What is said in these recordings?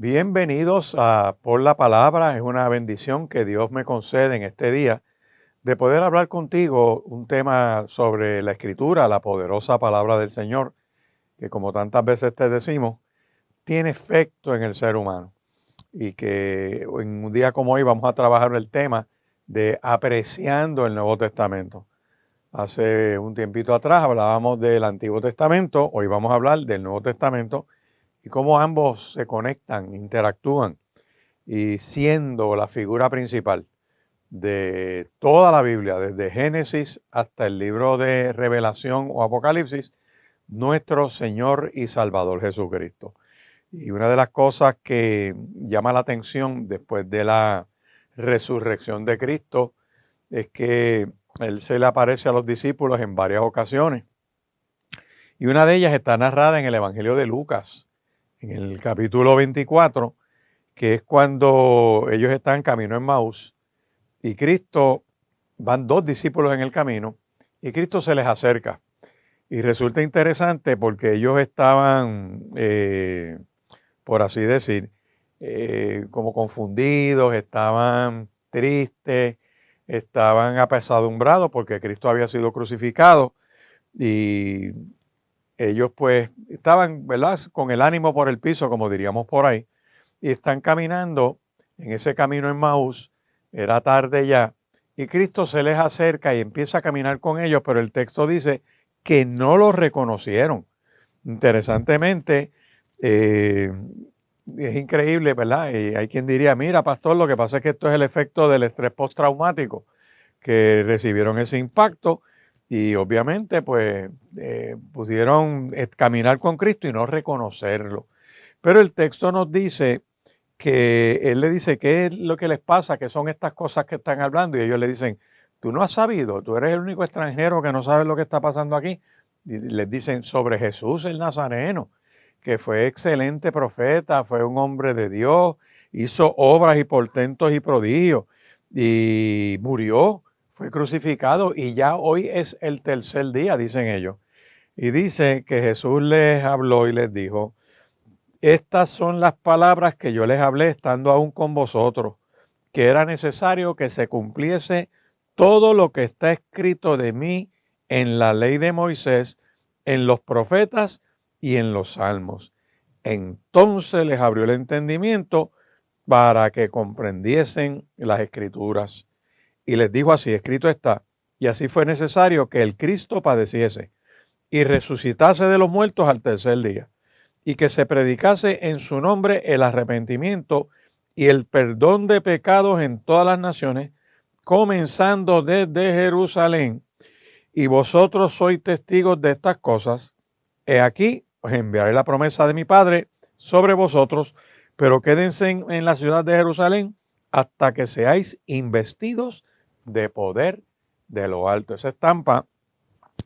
Bienvenidos a Por la Palabra. Es una bendición que Dios me concede en este día de poder hablar contigo un tema sobre la Escritura, la poderosa palabra del Señor, que como tantas veces te decimos, tiene efecto en el ser humano. Y que en un día como hoy vamos a trabajar el tema de apreciando el Nuevo Testamento. Hace un tiempito atrás hablábamos del Antiguo Testamento, hoy vamos a hablar del Nuevo Testamento y cómo ambos se conectan, interactúan y siendo la figura principal de toda la Biblia, desde Génesis hasta el libro de Revelación o Apocalipsis, nuestro Señor y Salvador Jesucristo. Y una de las cosas que llama la atención después de la resurrección de Cristo es que Él se le aparece a los discípulos en varias ocasiones. Y una de ellas está narrada en el Evangelio de Lucas, en el capítulo 24, que es cuando ellos están camino en Maús y Cristo, van dos discípulos en el camino y Cristo se les acerca. Y resulta interesante porque ellos estaban, por así decir, como confundidos, estaban tristes, estaban apesadumbrados porque Cristo había sido crucificado y ellos pues estaban, ¿verdad?, con el ánimo por el piso, como diríamos por ahí, y están caminando en ese camino en Maús, era tarde ya, y Cristo se les acerca y empieza a caminar con ellos, pero el texto dice que no los reconocieron. Interesantemente, es increíble, ¿verdad? Y hay quien diría, mira, pastor, lo que pasa es que esto es el efecto del estrés postraumático, que recibieron ese impacto y obviamente pues pudieron caminar con Cristo y no reconocerlo. Pero el texto nos dice que Él le dice, ¿qué es lo que les pasa? ¿Qué son estas cosas que están hablando? Y ellos le dicen, tú no has sabido, tú eres el único extranjero que no sabe lo que está pasando aquí. Y les dicen sobre Jesús el Nazareno, que fue excelente profeta, fue un hombre de Dios, hizo obras y portentos y prodigios, y murió, fue crucificado, y ya hoy es el tercer día, dicen ellos. Y dice que Jesús les habló y les dijo, estas son las palabras que yo les hablé estando aún con vosotros, que era necesario que se cumpliese todo lo que está escrito de mí en la ley de Moisés, en los profetas y en los salmos. Entonces les abrió el entendimiento para que comprendiesen las escrituras. Y les dijo así, escrito está, y así fue necesario que el Cristo padeciese y resucitase de los muertos al tercer día, y que se predicase en su nombre el arrepentimiento y el perdón de pecados en todas las naciones, comenzando desde Jerusalén. Y vosotros sois testigos de estas cosas. He aquí, os enviaré la promesa de mi Padre sobre vosotros, pero quédense en la ciudad de Jerusalén hasta que seáis investidos de poder de lo alto. Esa estampa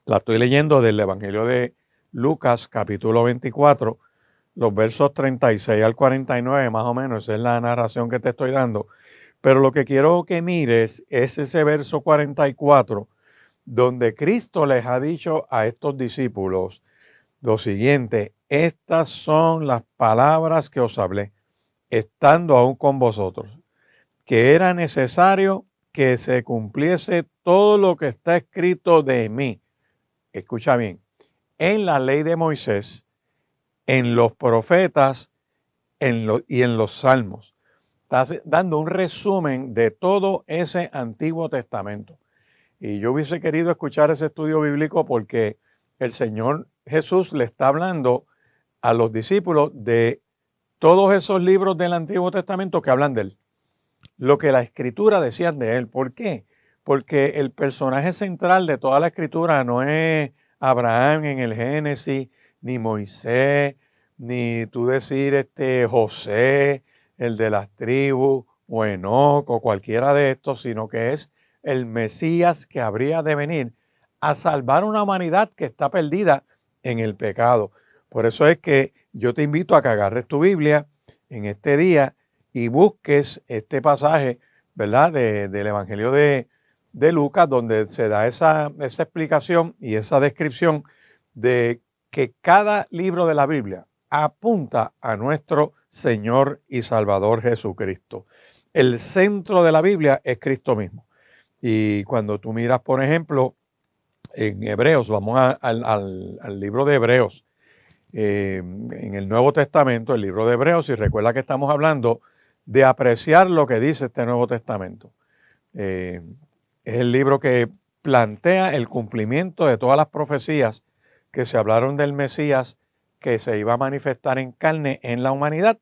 la estoy leyendo del Evangelio de Lucas, capítulo 24, los versos 36 al 49, más o menos, esa es la narración que te estoy dando. Pero lo que quiero que mires es ese verso 44, donde Cristo les ha dicho a estos discípulos lo siguiente, estas son las palabras que os hablé, estando aún con vosotros, que era necesario que se cumpliese todo lo que está escrito de mí. Escucha bien, en la ley de Moisés, en los profetas y en los salmos. Está dando un resumen de todo ese Antiguo Testamento. Y yo hubiese querido escuchar ese estudio bíblico porque el Señor Jesús le está hablando a los discípulos de todos esos libros del Antiguo Testamento que hablan de él. Lo que la Escritura decían de él. ¿Por qué? Porque el personaje central de toda la Escritura no es Abraham en el Génesis, ni Moisés, ni tú decir José, el de las tribus, o Enoc, o cualquiera de estos, sino que es el Mesías que habría de venir a salvar una humanidad que está perdida en el pecado. Por eso es que yo te invito a que agarres tu Biblia en este día y busques este pasaje, ¿verdad?, del Evangelio de Lucas, donde se da esa explicación y esa descripción de que cada libro de la Biblia apunta a nuestro Señor y Salvador Jesucristo. El centro de la Biblia es Cristo mismo. Y cuando tú miras, por ejemplo, en Hebreos, vamos al libro de Hebreos, en el Nuevo Testamento, el libro de Hebreos, y recuerda que estamos hablando de apreciar lo que dice este Nuevo Testamento. Es el libro que plantea el cumplimiento de todas las profecías que se hablaron del Mesías que se iba a manifestar en carne en la humanidad,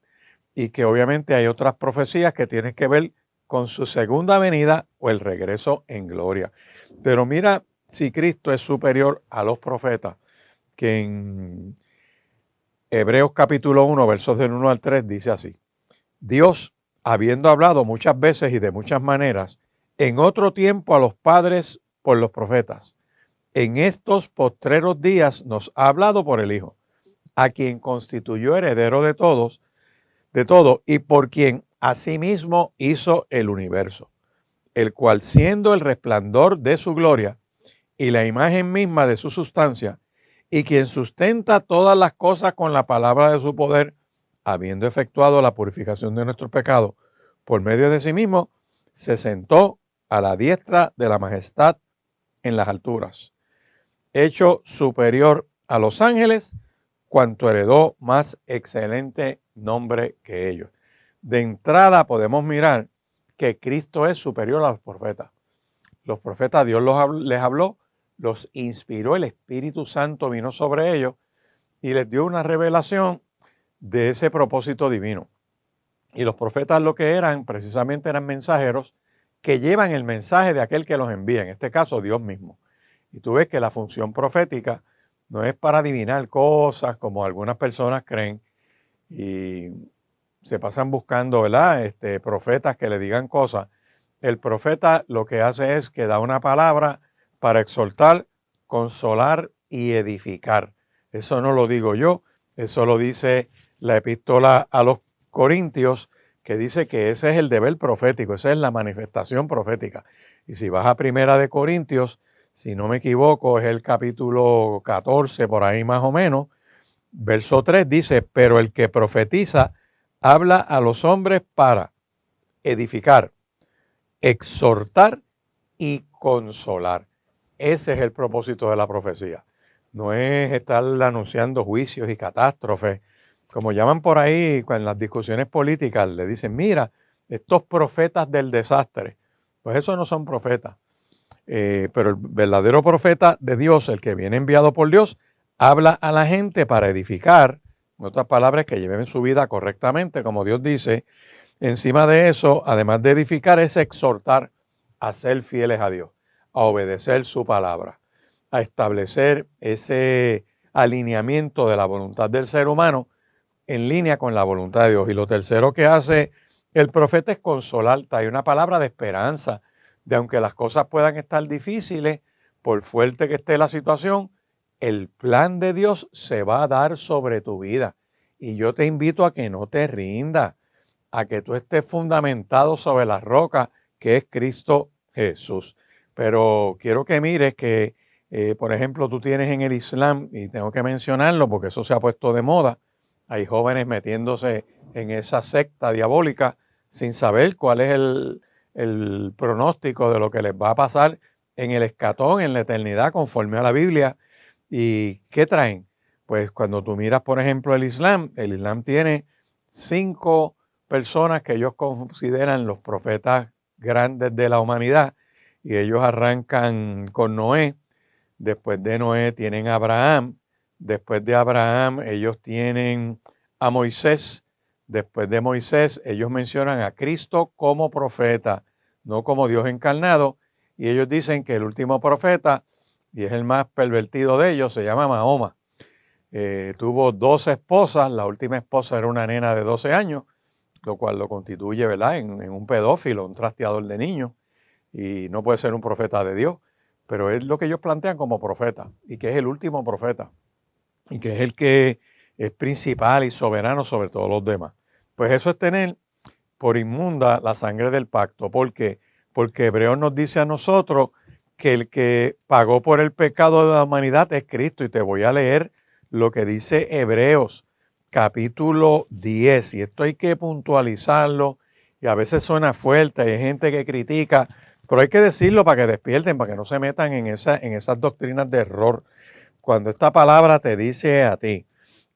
y que obviamente hay otras profecías que tienen que ver con su segunda venida o el regreso en gloria. Pero mira si Cristo es superior a los profetas, que en Hebreos capítulo 1, versos del 1 al 3 dice así: Dios, habiendo hablado muchas veces y de muchas maneras, en otro tiempo a los padres por los profetas, en estos postreros días nos ha hablado por el Hijo, a quien constituyó heredero de todo, y por quien asimismo hizo el universo, el cual, siendo el resplandor de su gloria y la imagen misma de su sustancia, y quien sustenta todas las cosas con la palabra de su poder, habiendo efectuado la purificación de nuestros pecados por medio de sí mismo, se sentó a la diestra de la majestad en las alturas, hecho superior a los ángeles, cuanto heredó más excelente nombre que ellos. De entrada podemos mirar que Cristo es superior a los profetas. Los profetas, Dios les habló, los inspiró, el Espíritu Santo vino sobre ellos y les dio una revelación de ese propósito divino. Y los profetas lo que eran, precisamente eran mensajeros que llevan el mensaje de aquel que los envía, en este caso Dios mismo. Y tú ves que la función profética no es para adivinar cosas como algunas personas creen y se pasan buscando, ¿verdad? Profetas que le digan cosas. El profeta lo que hace es que da una palabra para exhortar, consolar y edificar. Eso no lo digo yo, eso lo dice la epístola a los Corintios, que dice que ese es el deber profético, esa es la manifestación profética. Y si vas a Primera de Corintios, si no me equivoco, es el capítulo 14, por ahí más o menos, verso 3 dice: pero el que profetiza habla a los hombres para edificar, exhortar y consolar. Ese es el propósito de la profecía. No es estar anunciando juicios y catástrofes, como llaman por ahí en las discusiones políticas, le dicen: mira, estos profetas del desastre. Pues esos no son profetas. Pero el verdadero profeta de Dios, el que viene enviado por Dios, habla a la gente para edificar, en otras palabras, que lleven su vida correctamente, como Dios dice. Encima de eso, además de edificar, es exhortar a ser fieles a Dios, a obedecer su palabra, a establecer ese alineamiento de la voluntad del ser humano en línea con la voluntad de Dios. Y lo tercero que hace el profeta es consolar, trae una palabra de esperanza, de aunque las cosas puedan estar difíciles, por fuerte que esté la situación, el plan de Dios se va a dar sobre tu vida. Y yo te invito a que no te rindas, a que tú estés fundamentado sobre la roca que es Cristo Jesús. Pero quiero que mires que, por ejemplo, tú tienes en el Islam, y tengo que mencionarlo porque eso se ha puesto de moda, hay jóvenes metiéndose en esa secta diabólica sin saber cuál es el pronóstico de lo que les va a pasar en el escatón, en la eternidad, conforme a la Biblia. ¿Y qué traen? Pues cuando tú miras, por ejemplo, el Islam tiene 5 personas que ellos consideran los profetas grandes de la humanidad, y ellos arrancan con Noé. Después de Noé tienen a Abraham. Después de Abraham ellos tienen a Moisés. Después de Moisés ellos mencionan a Cristo como profeta, no como Dios encarnado. Y ellos dicen que el último profeta, y es el más pervertido de ellos, se llama Mahoma. Tuvo 2 esposas, la última esposa era una nena de 12 años, lo cual lo constituye, ¿verdad?, en un pedófilo, un trasteador de niños, y no puede ser un profeta de Dios. Pero es lo que ellos plantean como profeta, y que es el último profeta, y que es el que es principal y soberano sobre todos los demás. Pues eso es tener por inmunda la sangre del pacto. ¿Por qué? Porque Hebreos nos dice a nosotros que el que pagó por el pecado de la humanidad es Cristo. Y te voy a leer lo que dice Hebreos, capítulo 10. Y esto hay que puntualizarlo, y a veces suena fuerte, hay gente que critica, pero hay que decirlo para que despierten, para que no se metan en esas doctrinas de error. Cuando esta palabra te dice a ti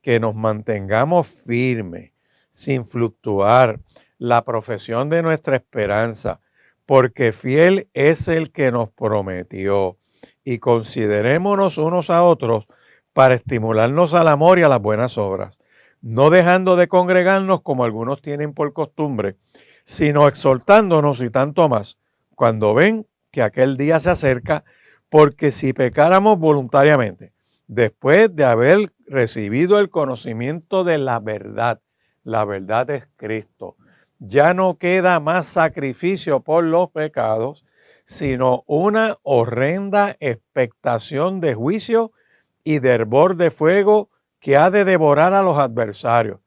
que nos mantengamos firmes, sin fluctuar, la profesión de nuestra esperanza, porque fiel es el que nos prometió, y considerémonos unos a otros para estimularnos al amor y a las buenas obras, no dejando de congregarnos como algunos tienen por costumbre, sino exhortándonos y tanto más, cuando ven que aquel día se acerca, porque si pecáramos voluntariamente, después de haber recibido el conocimiento de la verdad es Cristo, ya no queda más sacrificio por los pecados, sino una horrenda expectación de juicio y de hervor de fuego que ha de devorar a los adversarios.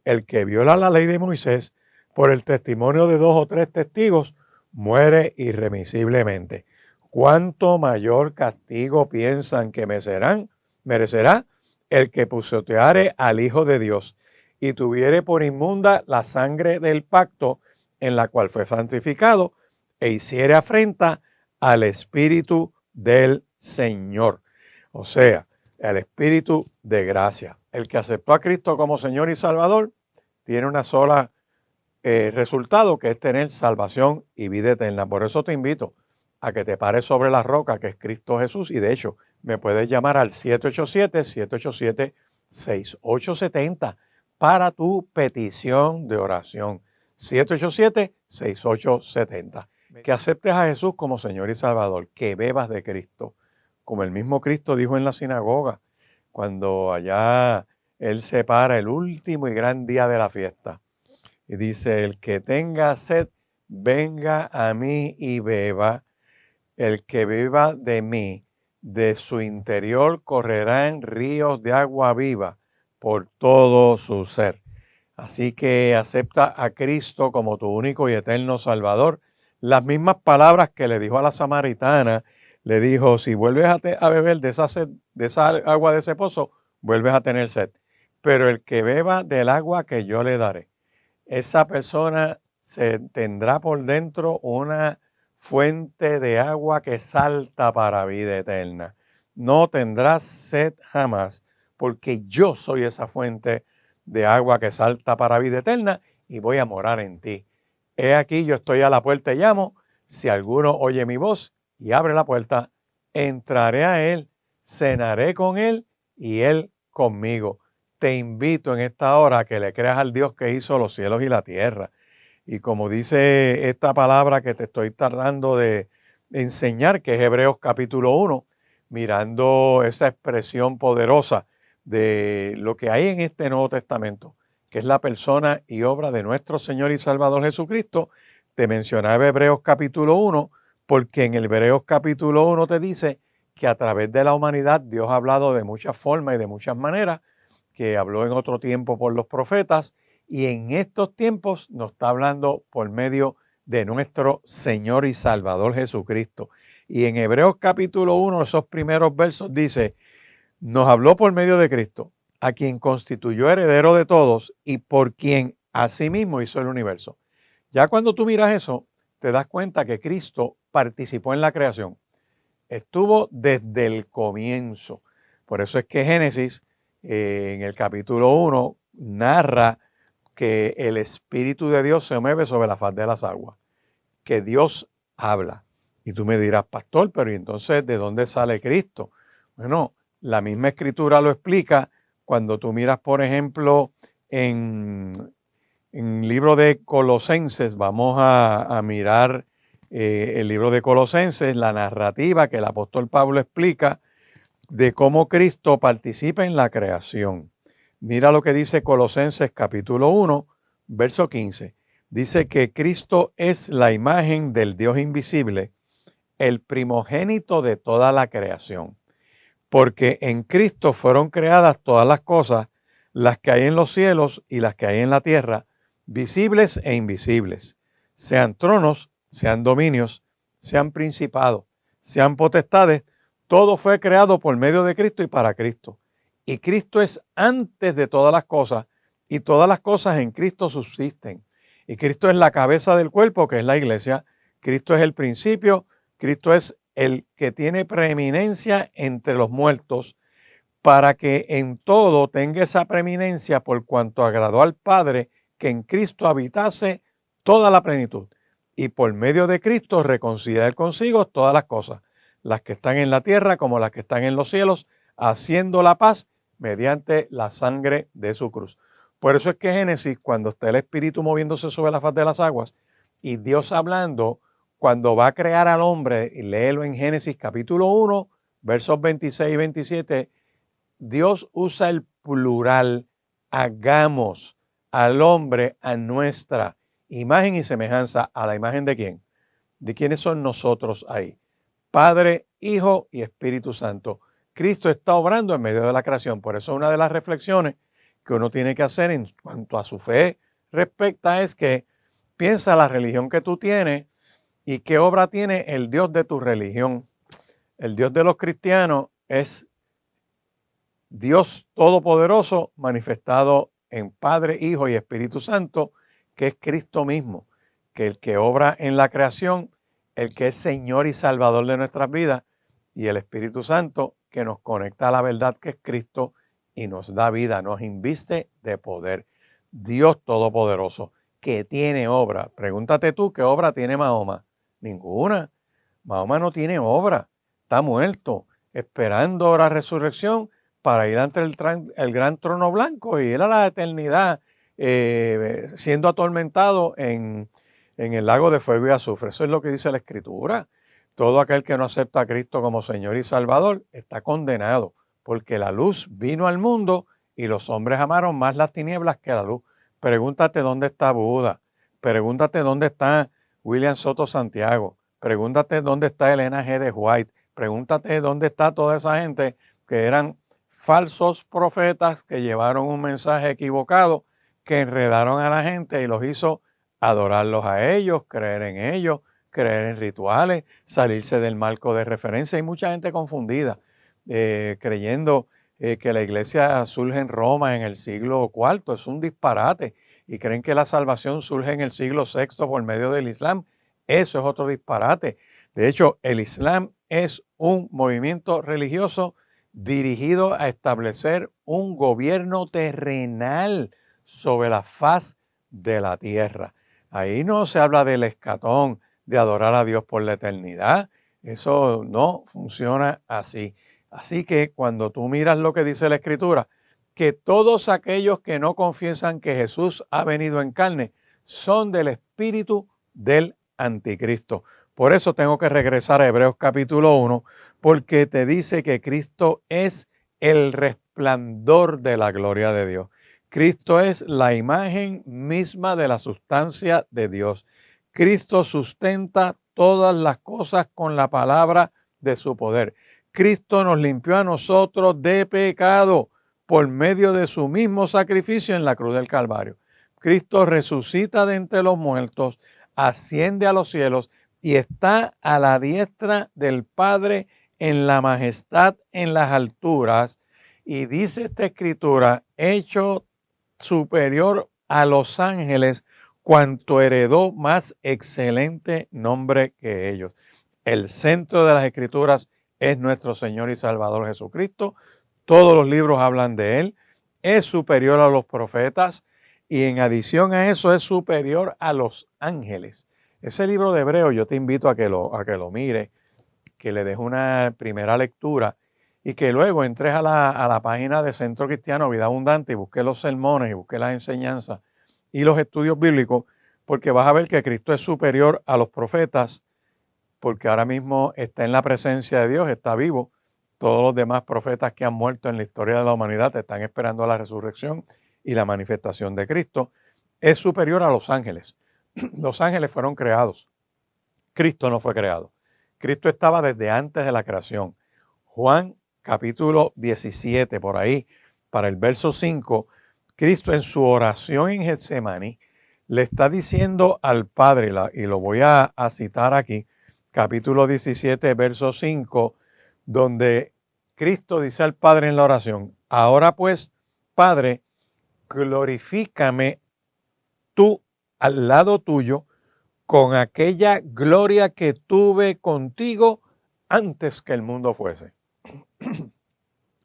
El que viola la ley de Moisés por el testimonio de 2 o 3 testigos muere irremisiblemente. ¿Cuánto mayor castigo piensan que merecerá el que pisoteare al Hijo de Dios y tuviere por inmunda la sangre del pacto en la cual fue santificado e hiciere afrenta al Espíritu del Señor? O sea, el Espíritu de gracia. El que aceptó a Cristo como Señor y Salvador tiene una sola resultado, que es tener salvación y vida eterna. Por eso te invito a que te pares sobre la roca que es Cristo Jesús, y de hecho me puedes llamar al 787-787-6870 para tu petición de oración. 787-6870. Que aceptes a Jesús como Señor y Salvador, que bebas de Cristo, como el mismo Cristo dijo en la sinagoga, cuando allá Él se para el último y gran día de la fiesta. Y dice, el que tenga sed, venga a mí y beba. El que beba de mí, de su interior correrán ríos de agua viva por todo su ser. Así que acepta a Cristo como tu único y eterno Salvador. Las mismas palabras que le dijo a la samaritana, le dijo, si vuelves a beber de esa agua de ese pozo, vuelves a tener sed. Pero el que beba del agua que yo le daré, esa persona se tendrá por dentro una fuente de agua que salta para vida eterna. No tendrás sed jamás, porque yo soy esa fuente de agua que salta para vida eterna y voy a morar en ti. He aquí, yo estoy a la puerta y llamo. Si alguno oye mi voz y abre la puerta, entraré a él, cenaré con él y él conmigo. Te invito en esta hora a que le creas al Dios que hizo los cielos y la tierra. Y como dice esta palabra que te estoy tratando de enseñar, que es Hebreos capítulo 1, mirando esa expresión poderosa de lo que hay en este Nuevo Testamento, que es la persona y obra de nuestro Señor y Salvador Jesucristo, te mencionaba Hebreos capítulo 1, porque en el Hebreos capítulo 1 te dice que a través de la humanidad Dios ha hablado de muchas formas y de muchas maneras, que habló en otro tiempo por los profetas, y en estos tiempos nos está hablando por medio de nuestro Señor y Salvador Jesucristo. Y en Hebreos capítulo 1, esos primeros versos dice, nos habló por medio de Cristo, a quien constituyó heredero de todos y por quien asimismo hizo el universo. Ya cuando tú miras eso, te das cuenta que Cristo participó en la creación. Estuvo desde el comienzo. Por eso es que Génesis, en el capítulo 1, narra que el Espíritu de Dios se mueve sobre la faz de las aguas, que Dios habla. Y tú me dirás, pastor, pero ¿y entonces de dónde sale Cristo? Bueno, la misma Escritura lo explica cuando tú miras, por ejemplo, en el libro de Colosenses. Vamos a mirar el libro de Colosenses, la narrativa que el apóstol Pablo explica de cómo Cristo participa en la creación. Mira lo que dice Colosenses capítulo 1, verso 15. Dice que Cristo es la imagen del Dios invisible, el primogénito de toda la creación. Porque en Cristo fueron creadas todas las cosas, las que hay en los cielos y las que hay en la tierra, visibles e invisibles, sean tronos, sean dominios, sean principados, sean potestades, todo fue creado por medio de Cristo y para Cristo. Y Cristo es antes de todas las cosas, y todas las cosas en Cristo subsisten. Y Cristo es la cabeza del cuerpo, que es la iglesia. Cristo es el principio, Cristo es el que tiene preeminencia entre los muertos, para que en todo tenga esa preeminencia por cuanto agradó al Padre que en Cristo habitase toda la plenitud. Y por medio de Cristo reconciliar consigo todas las cosas, las que están en la tierra como las que están en los cielos, haciendo la paz mediante la sangre de su cruz. Por eso es que Génesis, cuando está el Espíritu moviéndose sobre la faz de las aguas y Dios hablando, cuando va a crear al hombre, y léelo en Génesis capítulo 1, versos 26 y 27, Dios usa el plural, hagamos al hombre a nuestra imagen y semejanza. ¿A la imagen de quién? ¿De quiénes son nosotros ahí? Padre, Hijo y Espíritu Santo. Cristo está obrando en medio de la creación. Por eso una de las reflexiones que uno tiene que hacer en cuanto a su fe respecta es que piensa la religión que tú tienes y qué obra tiene el Dios de tu religión. El Dios de los cristianos es Dios Todopoderoso manifestado en Padre, Hijo y Espíritu Santo, que es Cristo mismo, que el que obra en la creación, el que es Señor y Salvador de nuestras vidas, y el Espíritu Santo que nos conecta a la verdad que es Cristo y nos da vida, nos inviste de poder. Dios Todopoderoso, que tiene obra. Pregúntate tú, ¿qué obra tiene Mahoma? Ninguna. Mahoma no tiene obra, está muerto, esperando la resurrección para ir ante el gran trono blanco y ir a la eternidad siendo atormentado en el lago de fuego y azufre. Eso es lo que dice la Escritura. Todo aquel que no acepta a Cristo como Señor y Salvador está condenado, porque la luz vino al mundo y los hombres amaron más las tinieblas que la luz. Pregúntate dónde está Buda, pregúntate dónde está William Soto Santiago, pregúntate dónde está Elena G. de White, pregúntate dónde está toda esa gente que eran falsos profetas que llevaron un mensaje equivocado, que enredaron a la gente y los hizo adorarlos a ellos, creer en ellos, creer en rituales, salirse del marco de referencia. Hay mucha gente confundida, creyendo que la iglesia surge en Roma en el siglo IV. Es un disparate. Y creen que la salvación surge en el siglo VI por medio del Islam. Eso es otro disparate. De hecho, el Islam es un movimiento religioso dirigido a establecer un gobierno terrenal sobre la faz de la tierra. Ahí no se habla del escatón, de adorar a Dios por la eternidad. Eso no funciona así. Así que cuando tú miras lo que dice la Escritura, que todos aquellos que no confiesan que Jesús ha venido en carne son del espíritu del anticristo. Por eso tengo que regresar a Hebreos capítulo 1, porque te dice que Cristo es el resplandor de la gloria de Dios. Cristo es la imagen misma de la sustancia de Dios. Cristo sustenta todas las cosas con la palabra de su poder. Cristo nos limpió a nosotros de pecado por medio de su mismo sacrificio en la cruz del Calvario. Cristo resucita de entre los muertos, asciende a los cielos y está a la diestra del Padre en la majestad en las alturas. Y dice esta Escritura, hecho superior a los ángeles, cuanto heredó más excelente nombre que ellos. El centro de las Escrituras es nuestro Señor y Salvador Jesucristo. Todos los libros hablan de Él. Es superior a los profetas y en adición a eso es superior a los ángeles. Ese libro de Hebreos yo te invito a que lo mire, que le des una primera lectura y que luego entres a la página de Centro Cristiano Vida Abundante y busques los sermones y busques las enseñanzas y los estudios bíblicos, porque vas a ver que Cristo es superior a los profetas, porque ahora mismo está en la presencia de Dios, está vivo. Todos los demás profetas que han muerto en la historia de la humanidad están esperando la resurrección y la manifestación de Cristo. Es superior a los ángeles. Los ángeles fueron creados. Cristo no fue creado. Cristo estaba desde antes de la creación. Juan capítulo 17, por ahí, para el verso 5, Cristo en su oración en Getsemaní le está diciendo al Padre, y lo voy a citar aquí, capítulo 17, verso 5, donde Cristo dice al Padre en la oración, ahora pues, Padre, glorifícame tú al lado tuyo con aquella gloria que tuve contigo antes que el mundo fuese.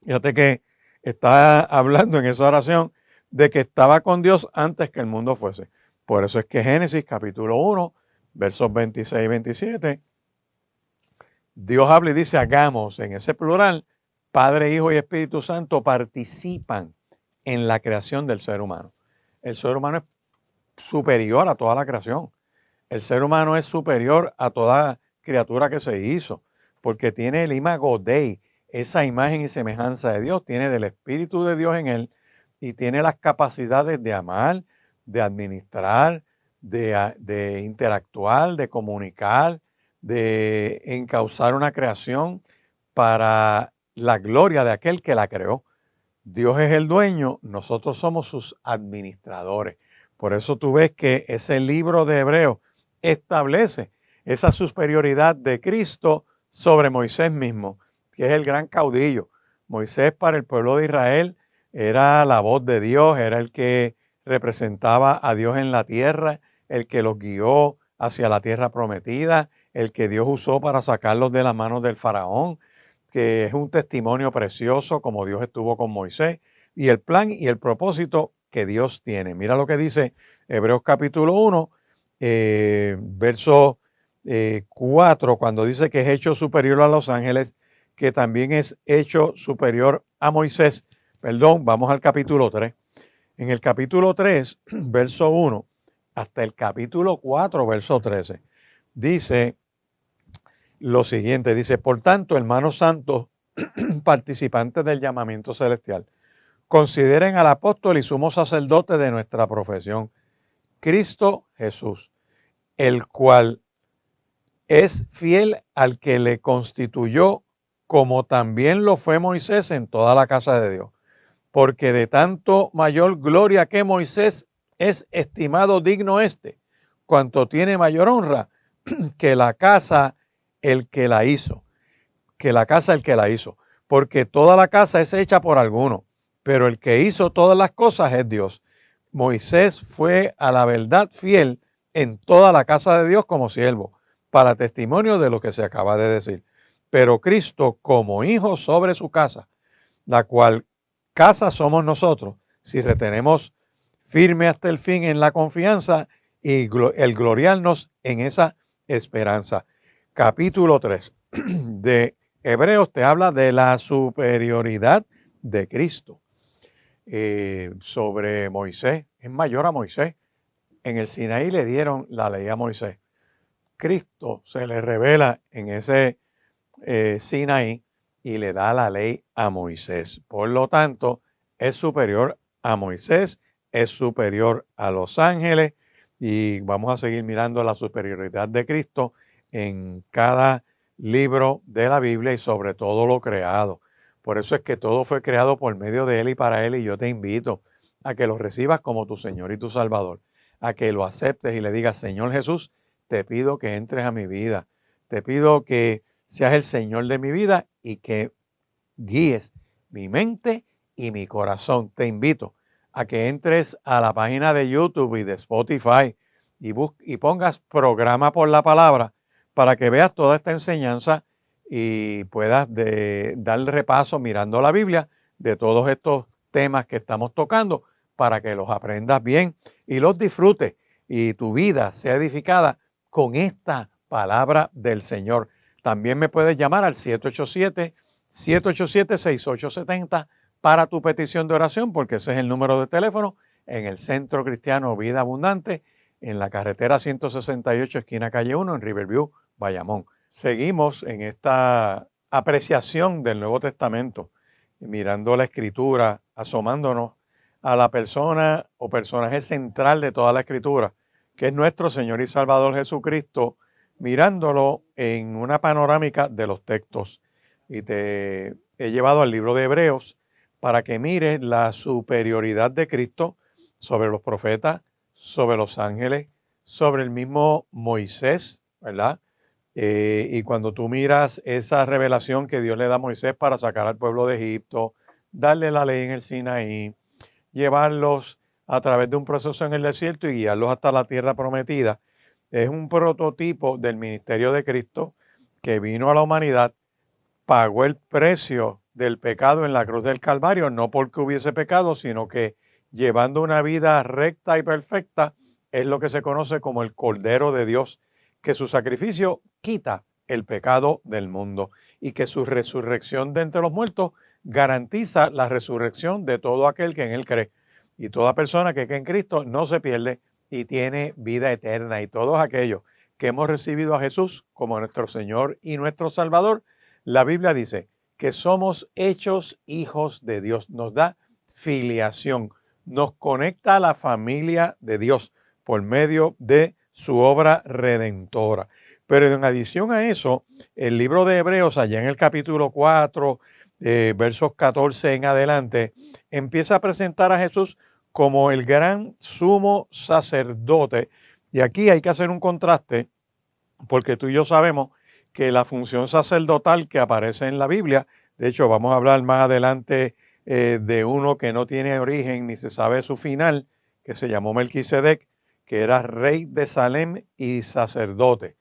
Fíjate que está hablando en esa oración de que estaba con Dios antes que el mundo fuese. Por eso es que Génesis capítulo 1, versos 26 y 27, Dios habla y dice, hagamos, en ese plural, Padre, Hijo y Espíritu Santo participan en la creación del ser humano. El ser humano es superior a toda la creación. El ser humano es superior a toda criatura que se hizo, porque tiene el imago Dei, esa imagen y semejanza de Dios, tiene del Espíritu de Dios en él y tiene las capacidades de amar, de administrar, de interactuar, de comunicar, de encauzar una creación para la gloria de aquel que la creó. Dios es el dueño, nosotros somos sus administradores. Por eso tú ves que ese libro de Hebreos establece esa superioridad de Cristo sobre Moisés mismo, que es el gran caudillo. Moisés para el pueblo de Israel era la voz de Dios, era el que representaba a Dios en la tierra, el que los guió hacia la tierra prometida, el que Dios usó para sacarlos de las manos del faraón, que es un testimonio precioso como Dios estuvo con Moisés y el plan y el propósito que Dios tiene. Mira lo que dice Hebreos capítulo 1, verso 4, cuando dice que es hecho superior a los ángeles, que también es hecho superior a Moisés. Perdón, vamos al capítulo 3. En el capítulo 3, verso 1, hasta el capítulo 4, verso 13, dice lo siguiente, dice, por tanto, hermanos santos, participantes del llamamiento celestial, consideren al apóstol y sumo sacerdote de nuestra profesión, Cristo Jesús, el cual es fiel al que le constituyó, como también lo fue Moisés en toda la casa de Dios, porque de tanto mayor gloria que Moisés es estimado digno cuanto tiene mayor honra que la casa el que la hizo, porque toda la casa es hecha por alguno, pero el que hizo todas las cosas es Dios. Moisés fue a la verdad fiel en toda la casa de Dios como siervo, para testimonio de lo que se acaba de decir. Pero Cristo como hijo sobre su casa, la cual casa somos nosotros, si retenemos firme hasta el fin en la confianza y el gloriarnos en esa esperanza. Capítulo 3 de Hebreos te habla de la superioridad de Cristo sobre Moisés. Es mayor a Moisés. En el Sinaí le dieron la ley a Moisés. Cristo se le revela en ese Sinaí y le da la ley a Moisés. Por lo tanto, es superior a Moisés, es superior a los ángeles y vamos a seguir mirando la superioridad de Cristo en cada libro de la Biblia y sobre todo lo creado. Por eso es que todo fue creado por medio de Él y para Él, y yo te invito a que lo recibas como tu Señor y tu Salvador, a que lo aceptes y le digas, Señor Jesús, te pido que entres a mi vida, te pido que seas el Señor de mi vida y que guíes mi mente y mi corazón. Te invito a que entres a la página de YouTube y de Spotify y pongas Programa por la Palabra para que veas toda esta enseñanza y puedas dar repaso mirando la Biblia de todos estos temas que estamos tocando para que los aprendas bien y los disfrutes y tu vida sea edificada con esta palabra del Señor. También me puedes llamar al 787-6870 para tu petición de oración, porque ese es el número de teléfono en el Centro Cristiano Vida Abundante, en la carretera 168, esquina calle 1, en Riverview, Bayamón. Seguimos en esta apreciación del Nuevo Testamento, mirando la Escritura, asomándonos a la persona o personaje central de toda la Escritura, que es nuestro Señor y Salvador Jesucristo, mirándolo en una panorámica de los textos. Y te he llevado al libro de Hebreos para que mires la superioridad de Cristo sobre los profetas, sobre los ángeles, sobre el mismo Moisés, ¿verdad? Y cuando tú miras esa revelación que Dios le da a Moisés para sacar al pueblo de Egipto, darle la ley en el Sinaí, llevarlos a través de un proceso en el desierto y guiarlos hasta la tierra prometida. Es un prototipo del ministerio de Cristo que vino a la humanidad, pagó el precio del pecado en la cruz del Calvario, no porque hubiese pecado, sino que llevando una vida recta y perfecta, es lo que se conoce como el Cordero de Dios, que su sacrificio quita el pecado del mundo y que su resurrección de entre los muertos garantiza la resurrección de todo aquel que en él cree. Y toda persona que cree en Cristo no se pierde y tiene vida eterna. Y todos aquellos que hemos recibido a Jesús como nuestro Señor y nuestro Salvador, la Biblia dice que somos hechos hijos de Dios. Nos da filiación, nos conecta a la familia de Dios por medio de su obra redentora. Pero en adición a eso, el libro de Hebreos, allá en el capítulo 4, versos 14 en adelante, empieza a presentar a Jesús como el gran sumo sacerdote. Y aquí hay que hacer un contraste, porque tú y yo sabemos que la función sacerdotal que aparece en la Biblia, de hecho vamos a hablar más adelante de uno que no tiene origen ni se sabe su final, que se llamó Melquisedec, que era rey de Salem y sacerdote.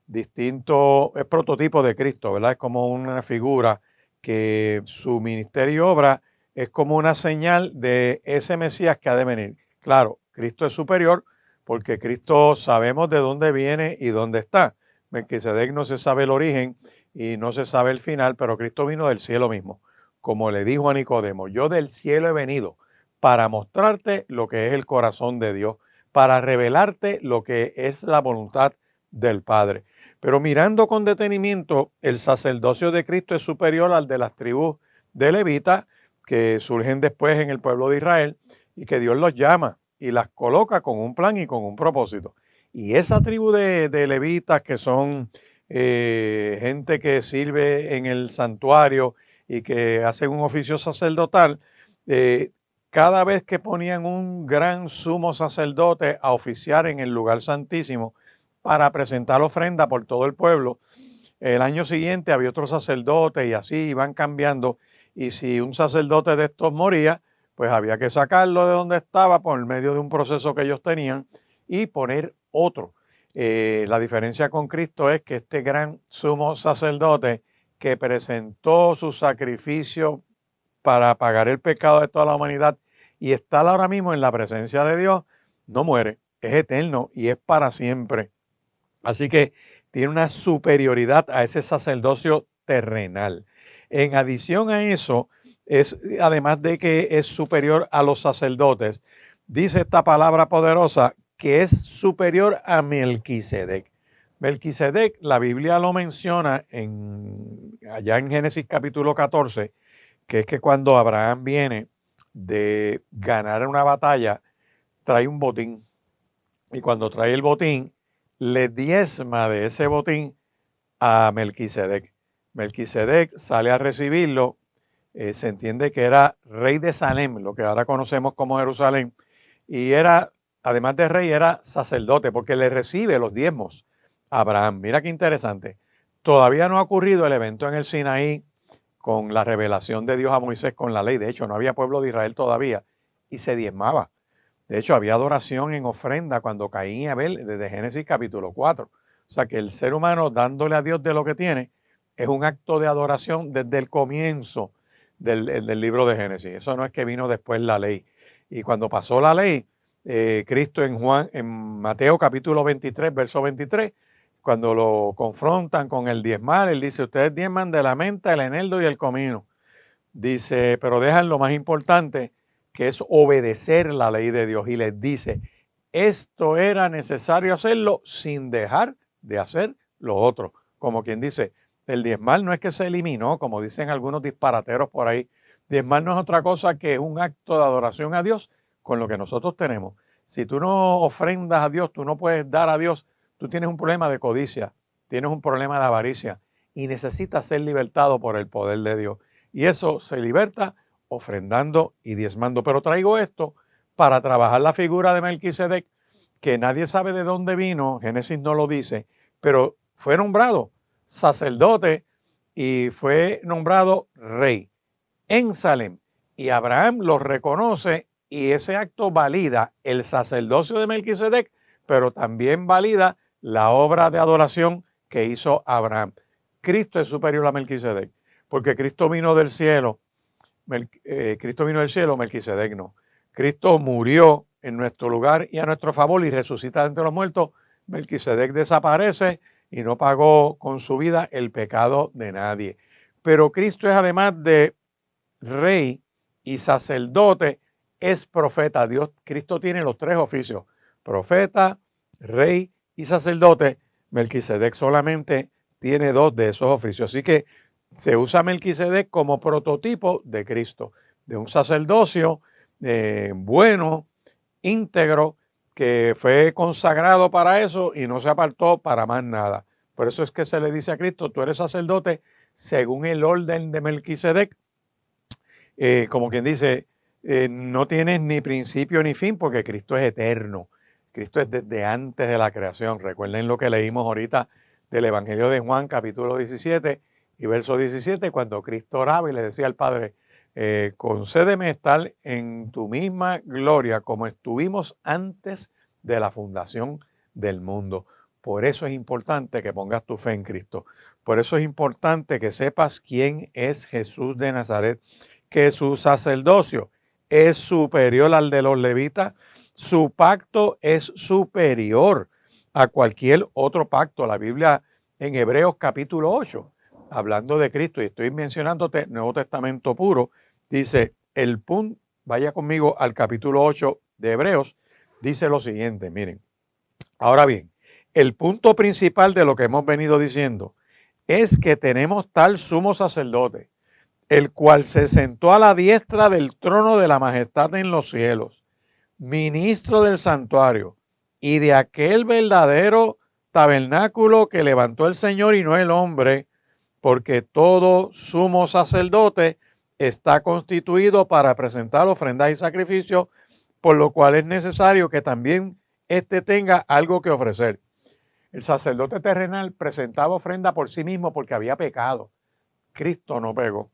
Distinto, es prototipo de Cristo, ¿verdad? Es como una figura que su ministerio y obra es como una señal de ese Mesías que ha de venir. Claro, Cristo es superior porque Cristo sabemos de dónde viene y dónde está. Melquisedec no se sabe el origen y no se sabe el final, pero Cristo vino del cielo mismo. Como le dijo a Nicodemo, yo del cielo he venido para mostrarte lo que es el corazón de Dios, para revelarte lo que es la voluntad del Padre. Pero mirando con detenimiento, el sacerdocio de Cristo es superior al de las tribus de Levita, que surgen después en el pueblo de Israel, y que Dios los llama y las coloca con un plan y con un propósito. Y esa tribu de levitas, que son gente que sirve en el santuario y que hacen un oficio sacerdotal, cada vez que ponían un gran sumo sacerdote a oficiar en el lugar santísimo para presentar ofrenda por todo el pueblo, el año siguiente había otro sacerdote y así iban cambiando. Y si un sacerdote de estos moría, pues había que sacarlo de donde estaba por medio de un proceso que ellos tenían y poner otro. La diferencia con Cristo es que este gran sumo sacerdote que presentó su sacrificio para pagar el pecado de toda la humanidad y está ahora mismo en la presencia de Dios, no muere, es eterno y es para siempre. Así que tiene una superioridad a ese sacerdocio terrenal. En adición a eso, además de que es superior a los sacerdotes, dice esta palabra poderosa que es superior a Melquisedec. Melquisedec, la Biblia lo menciona allá en Génesis capítulo 14, que es que cuando Abraham viene de ganar una batalla, trae un botín. Y cuando trae el botín, le diezma de ese botín a Melquisedec. Melquisedec sale a recibirlo, se entiende que era rey de Salem, lo que ahora conocemos como Jerusalén, y era, además de rey, era sacerdote, porque le recibe los diezmos a Abraham. Mira qué interesante. Todavía no ha ocurrido el evento en el Sinaí con la revelación de Dios a Moisés con la ley. De hecho, no había pueblo de Israel todavía y se diezmaba. De hecho, había adoración en ofrenda cuando Caín y Abel, desde Génesis capítulo 4. O sea que el ser humano dándole a Dios de lo que tiene es un acto de adoración desde el comienzo del libro de Génesis. Eso no es que vino después la ley. Y cuando pasó la ley, Cristo en Mateo capítulo 23, verso 23, cuando lo confrontan con el diezmar, él dice, ustedes diezman de la menta, el eneldo y el comino. Dice, pero dejan lo más importante, que es obedecer la ley de Dios. Y les dice, esto era necesario hacerlo sin dejar de hacer lo otro. Como quien dice, el diezmar no es que se eliminó, como dicen algunos disparateros por ahí. Diezmar no es otra cosa que un acto de adoración a Dios con lo que nosotros tenemos. Si tú no ofrendas a Dios, tú no puedes dar a Dios, tú tienes un problema de codicia, tienes un problema de avaricia y necesitas ser libertado por el poder de Dios. Y eso se liberta ofrendando y diezmando. Pero traigo esto para trabajar la figura de Melquisedec, que nadie sabe de dónde vino, Génesis no lo dice, pero fue nombrado sacerdote y fue nombrado rey en Salem. Y Abraham lo reconoce y ese acto valida el sacerdocio de Melquisedec, pero también valida la obra de adoración que hizo Abraham. Cristo es superior a Melquisedec, porque Cristo vino del cielo, Melquisedec no. Cristo murió en nuestro lugar y a nuestro favor y resucita de entre los muertos. Melquisedec desaparece y no pagó con su vida el pecado de nadie. Pero Cristo es, además de rey y sacerdote, es profeta. Cristo tiene los tres oficios: profeta, rey y sacerdote. Melquisedec solamente tiene dos de esos oficios. Así que se usa Melquisedec como prototipo de Cristo, de un sacerdocio bueno, íntegro, que fue consagrado para eso y no se apartó para más nada. Por eso es que se le dice a Cristo: tú eres sacerdote según el orden de Melquisedec. Como quien dice, no tienes ni principio ni fin, porque Cristo es eterno. Cristo es desde antes de la creación. Recuerden lo que leímos ahorita del Evangelio de Juan, capítulo 17 y verso 17, cuando Cristo oraba y le decía al Padre: concédeme estar en tu misma gloria como estuvimos antes de la fundación del mundo. Por eso es importante que pongas tu fe en Cristo. Por eso es importante que sepas quién es Jesús de Nazaret, que su sacerdocio es superior al de los levitas, su pacto es superior a cualquier otro pacto. La Biblia en Hebreos capítulo 8, hablando de Cristo, y estoy mencionando Nuevo Testamento puro, dice vaya conmigo al capítulo 8 de Hebreos, dice lo siguiente, miren. Ahora bien, el punto principal de lo que hemos venido diciendo es que tenemos tal sumo sacerdote, el cual se sentó a la diestra del trono de la majestad en los cielos, ministro del santuario y de aquel verdadero tabernáculo que levantó el Señor y no el hombre, porque todo sumo sacerdote está constituido para presentar ofrendas y sacrificios, por lo cual es necesario que también éste tenga algo que ofrecer. El sacerdote terrenal presentaba ofrenda por sí mismo porque había pecado. Cristo no pecó.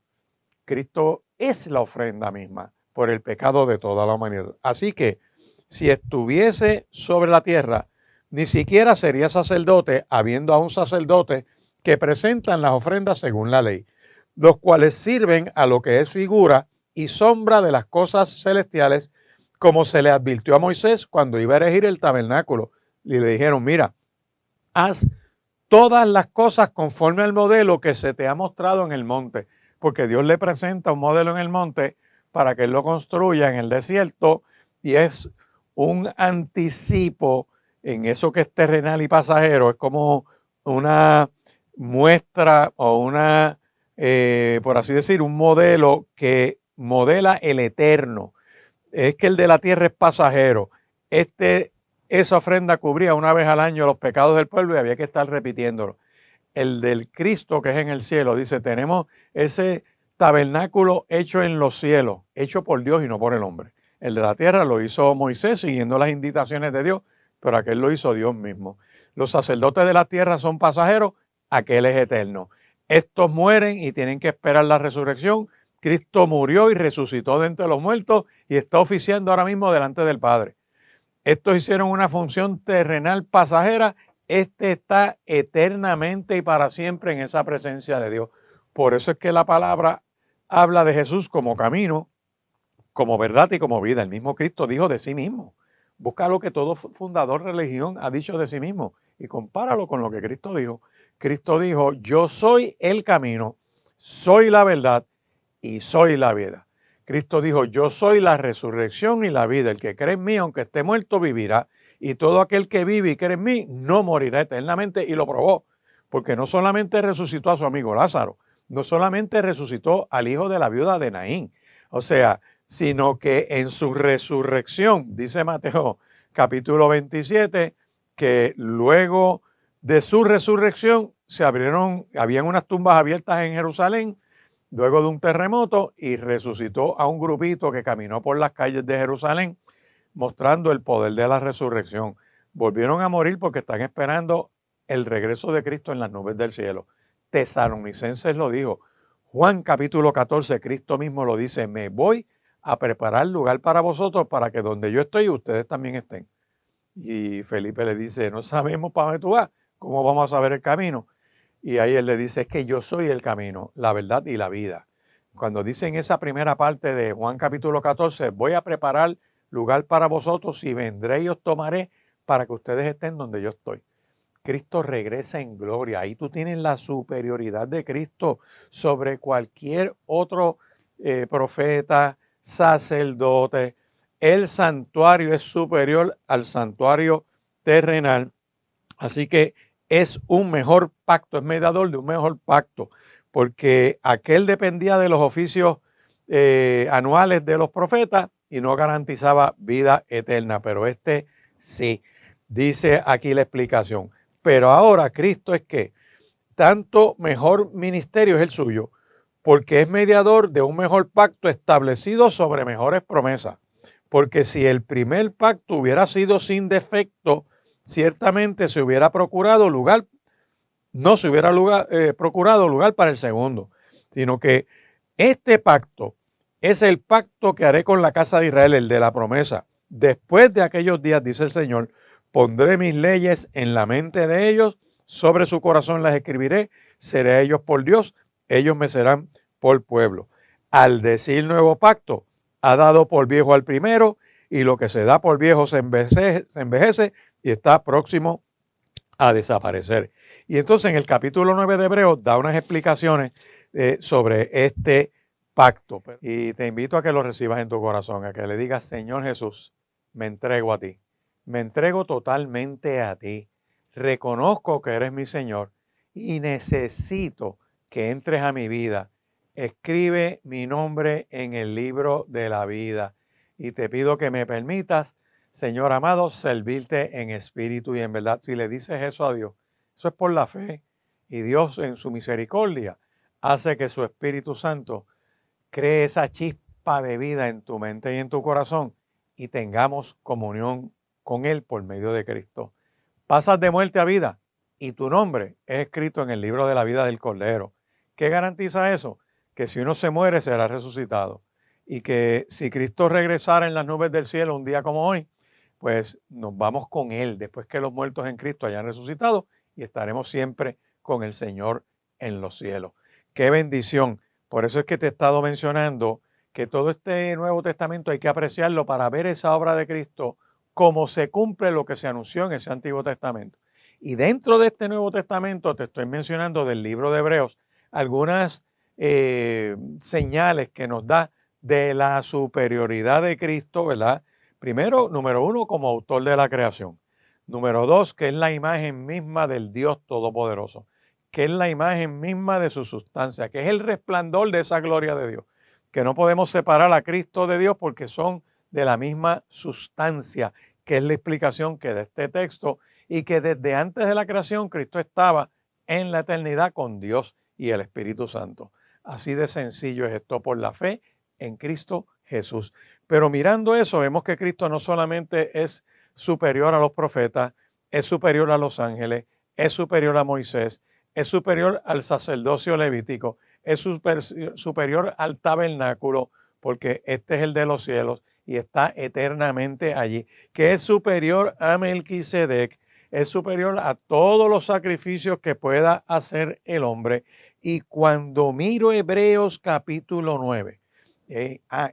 Cristo es la ofrenda misma por el pecado de toda la humanidad. Así que si estuviese sobre la tierra, ni siquiera sería sacerdote, habiendo aún sacerdotes que presentan las ofrendas según la ley, los cuales sirven a lo que es figura y sombra de las cosas celestiales, como se le advirtió a Moisés cuando iba a erigir el tabernáculo. Y le dijeron: mira, haz todas las cosas conforme al modelo que se te ha mostrado en el monte, porque Dios le presenta un modelo en el monte para que él lo construya en el desierto, y es un anticipo en eso que es terrenal y pasajero. Es como una muestra o por así decir, un modelo que modela el eterno. Es que el de la tierra es pasajero. Esa ofrenda cubría una vez al año los pecados del pueblo y había que estar repitiéndolo. El del Cristo que es en el cielo, dice, tenemos ese tabernáculo hecho en los cielos, hecho por Dios y no por el hombre. El de la tierra lo hizo Moisés siguiendo las indicaciones de Dios, pero aquel lo hizo Dios mismo. Los sacerdotes de la tierra son pasajeros, aquel es eterno. Estos mueren y tienen que esperar la resurrección. Cristo murió y resucitó de entre los muertos y está oficiando ahora mismo delante del Padre. Estos hicieron una función terrenal pasajera. Este está eternamente y para siempre en esa presencia de Dios. Por eso es que la palabra habla de Jesús como camino, como verdad y como vida. El mismo Cristo dijo de sí mismo. Busca lo que todo fundador de religión ha dicho de sí mismo y compáralo con lo que Cristo dijo. Cristo dijo: yo soy el camino, soy la verdad y soy la vida. Cristo dijo: yo soy la resurrección y la vida. El que cree en mí, aunque esté muerto, vivirá. Y todo aquel que vive y cree en mí, no morirá eternamente. Y lo probó, porque no solamente resucitó a su amigo Lázaro, no solamente resucitó al hijo de la viuda de Naín, o sea, sino que en su resurrección, dice Mateo capítulo 27, que luego de su resurrección habían unas tumbas abiertas en Jerusalén, luego de un terremoto, y resucitó a un grupito que caminó por las calles de Jerusalén, mostrando el poder de la resurrección. Volvieron a morir porque están esperando el regreso de Cristo en las nubes del cielo. Tesalonicenses lo dijo. Juan capítulo 14, Cristo mismo lo dice: me voy a preparar lugar para vosotros, para que donde yo estoy, ustedes también estén. Y Felipe le dice, no sabemos para dónde tú vas, ¿cómo vamos a saber el camino? Y ahí él le dice, es que yo soy el camino, la verdad y la vida. Cuando dice en esa primera parte de Juan capítulo 14, voy a preparar lugar para vosotros y vendré y os tomaré para que ustedes estén donde yo estoy. Cristo regresa en gloria. Ahí tú tienes la superioridad de Cristo sobre cualquier otro profeta, sacerdote. El santuario es superior al santuario terrenal. Así que es un mejor pacto, es mediador de un mejor pacto, porque aquel dependía de los oficios anuales de los profetas y no garantizaba vida eterna, pero este sí. Dice aquí la explicación. Pero ahora Cristo es que tanto mejor ministerio es el suyo, porque es mediador de un mejor pacto establecido sobre mejores promesas. Porque si el primer pacto hubiera sido sin defecto, ciertamente se hubiera procurado lugar, no se hubiera procurado lugar para el segundo, sino que este pacto es el pacto que haré con la casa de Israel, el de la promesa. Después de aquellos días, dice el Señor, pondré mis leyes en la mente de ellos, sobre su corazón las escribiré, seré a ellos por Dios, ellos me serán por pueblo. Al decir nuevo pacto, ha dado por viejo al primero, y lo que se da por viejo se envejece y está próximo a desaparecer. Y entonces en el capítulo 9 de Hebreos da unas explicaciones sobre este pacto. Y te invito a que lo recibas en tu corazón, a que le digas, Señor Jesús, me entrego a ti. Me entrego totalmente a ti. Reconozco que eres mi Señor y necesito que entres a mi vida. Escribe mi nombre en el libro de la vida. Y te pido que me permitas, Señor amado, servirte en espíritu y en verdad. Si le dices eso a Dios, eso es por la fe. Y Dios en su misericordia hace que su Espíritu Santo cree esa chispa de vida en tu mente y en tu corazón y tengamos comunión con Él por medio de Cristo. Pasas de muerte a vida y tu nombre es escrito en el libro de la vida del Cordero. ¿Qué garantiza eso? Que si uno se muere será resucitado y que si Cristo regresara en las nubes del cielo un día como hoy, pues nos vamos con Él después que los muertos en Cristo hayan resucitado y estaremos siempre con el Señor en los cielos. ¡Qué bendición! Por eso es que te he estado mencionando que todo este Nuevo Testamento hay que apreciarlo para ver esa obra de Cristo como se cumple lo que se anunció en ese Antiguo Testamento. Y dentro de este Nuevo Testamento te estoy mencionando del libro de Hebreos algunas señales que nos da de la superioridad de Cristo, ¿verdad? Primero, número uno, como autor de la creación. Número dos, que es la imagen misma del Dios Todopoderoso, que es la imagen misma de su sustancia, que es el resplandor de esa gloria de Dios, que no podemos separar a Cristo de Dios porque son de la misma sustancia, que es la explicación que da este texto, y que desde antes de la creación Cristo estaba en la eternidad con Dios y el Espíritu Santo. Así de sencillo es esto por la fe en Cristo Jesús. Pero mirando eso, vemos que Cristo no solamente es superior a los profetas, es superior a los ángeles, es superior a Moisés, es superior al sacerdocio levítico, es superior al tabernáculo, porque este es el de los cielos y está eternamente allí, que es superior a Melquisedec, es superior a todos los sacrificios que pueda hacer el hombre. Y cuando miro Hebreos capítulo 9,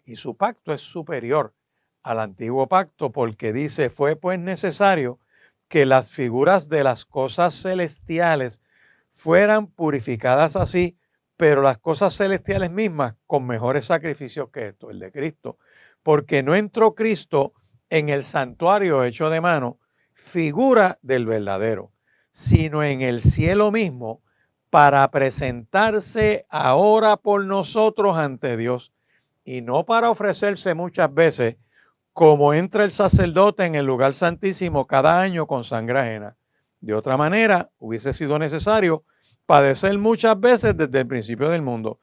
y su pacto es superior al antiguo pacto, porque dice, fue pues necesario que las figuras de las cosas celestiales fueran purificadas así, pero las cosas celestiales mismas con mejores sacrificios que esto, el de Cristo, porque no entró Cristo en el santuario hecho de mano, figura del verdadero, sino en el cielo mismo, para presentarse ahora por nosotros ante Dios, y no para ofrecerse muchas veces, como entra el sacerdote en el lugar santísimo cada año con sangre ajena. De otra manera, hubiese sido necesario padecer muchas veces desde el principio del mundo.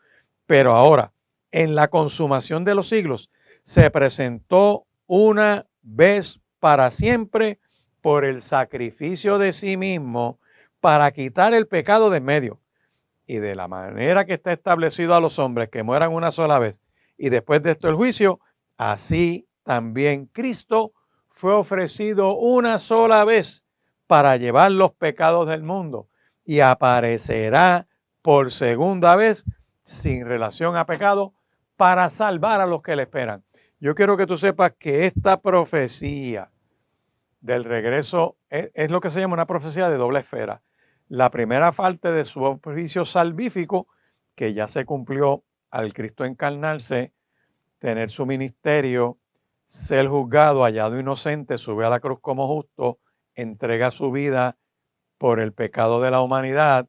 Pero ahora, en la consumación de los siglos, se presentó una vez para siempre por el sacrificio de sí mismo para quitar el pecado de en medio. Y de la manera que está establecido a los hombres que mueran una sola vez y después de esto el juicio, así también Cristo fue ofrecido una sola vez para llevar los pecados del mundo y aparecerá por segunda vez sin relación a pecado para salvar a los que le esperan. Yo quiero que tú sepas que esta profecía del regreso es lo que se llama una profecía de doble esfera. La primera parte de su oficio salvífico, que ya se cumplió al Cristo encarnarse, tener su ministerio, ser juzgado, hallado inocente, sube a la cruz como justo, entrega su vida por el pecado de la humanidad,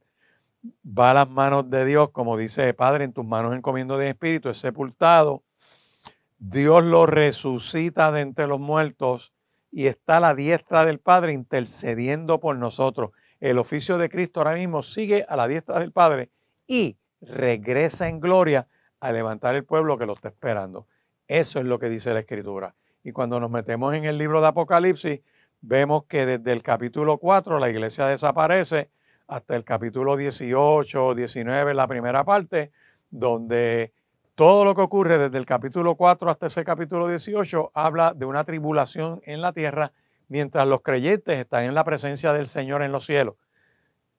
va a las manos de Dios, como dice Padre, en tus manos encomiendo de espíritu, es sepultado, Dios lo resucita de entre los muertos y está a la diestra del Padre intercediendo por nosotros. El oficio de Cristo ahora mismo sigue a la diestra del Padre y regresa en gloria a levantar el pueblo que lo está esperando. Eso es lo que dice la Escritura. Y cuando nos metemos en el libro de Apocalipsis, vemos que desde el capítulo 4 la iglesia desaparece hasta el capítulo 18 o 19, la primera parte, donde todo lo que ocurre desde el capítulo 4 hasta ese capítulo 18 habla de una tribulación en la tierra, mientras los creyentes están en la presencia del Señor en los cielos,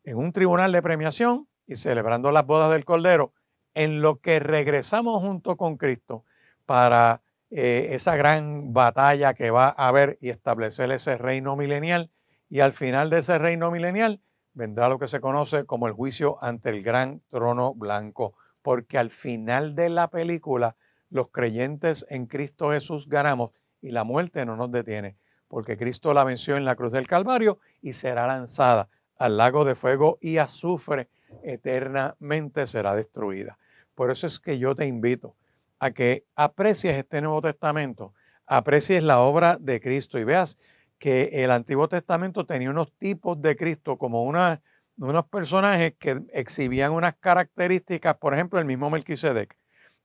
en un tribunal de premiación y celebrando las bodas del Cordero, en lo que regresamos junto con Cristo para esa gran batalla que va a haber y establecer ese reino milenial. Y al final de ese reino milenial vendrá lo que se conoce como el juicio ante el gran trono blanco, porque al final de la película los creyentes en Cristo Jesús ganamos y la muerte no nos detiene, porque Cristo la venció en la cruz del Calvario y será lanzada al lago de fuego y azufre, eternamente será destruida. Por eso es que yo te invito a que aprecies este Nuevo Testamento, aprecies la obra de Cristo y veas que el Antiguo Testamento tenía unos tipos de Cristo como unos personajes que exhibían unas características, por ejemplo, el mismo Melquisedec,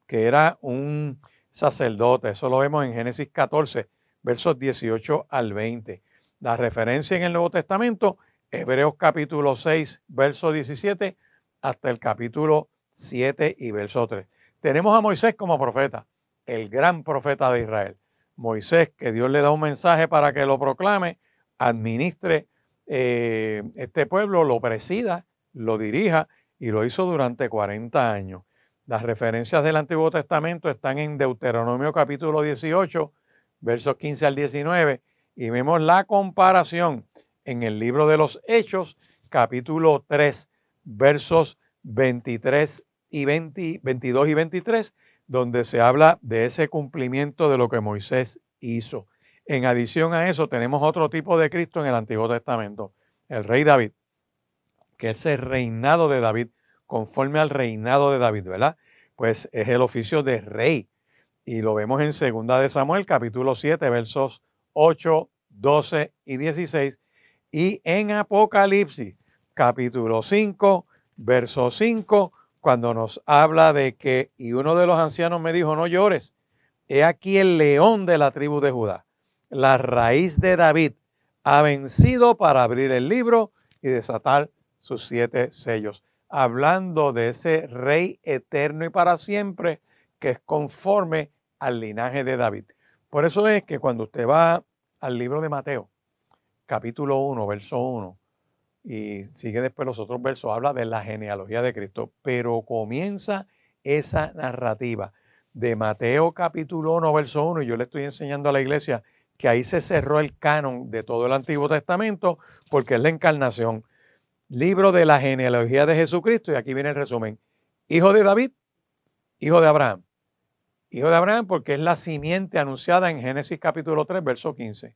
que era un sacerdote. Eso lo vemos en Génesis 14, versos 18 al 20. La referencia en el Nuevo Testamento, Hebreos capítulo 6, verso 17, hasta el capítulo 7 y verso 3. Tenemos a Moisés como profeta, el gran profeta de Israel. Moisés, que Dios le da un mensaje para que lo proclame, administre este pueblo, lo presida, lo dirija y lo hizo durante 40 años. Las referencias del Antiguo Testamento están en Deuteronomio capítulo 18, versos 15 al 19, y vemos la comparación en el libro de los Hechos, capítulo 3, versos 23 y 22 y 23, donde se habla de ese cumplimiento de lo que Moisés hizo. En adición a eso, tenemos otro tipo de Cristo en el Antiguo Testamento, el rey David, que es el reinado de David, conforme al reinado de David, ¿verdad? Pues es el oficio de rey. Y lo vemos en 2 de Samuel, capítulo 7, versos 8, 12 y 16. Y en Apocalipsis, capítulo 5, verso 5, cuando nos habla de que, y uno de los ancianos me dijo, no llores, he aquí el león de la tribu de Judá, la raíz de David, ha vencido para abrir el libro y desatar sus 7 sellos. Hablando de ese rey eterno y para siempre, que es conforme al linaje de David. Por eso es que cuando usted va al libro de Mateo, capítulo 1, verso 1, y sigue después los otros versos, habla de la genealogía de Cristo, pero comienza esa narrativa de Mateo capítulo 1, verso 1, y yo le estoy enseñando a la iglesia que ahí se cerró el canon de todo el Antiguo Testamento, porque es la encarnación. Libro de la genealogía de Jesucristo, y aquí viene el resumen. Hijo de David, hijo de Abraham. Hijo de Abraham porque es la simiente anunciada en Génesis capítulo 3, verso 15,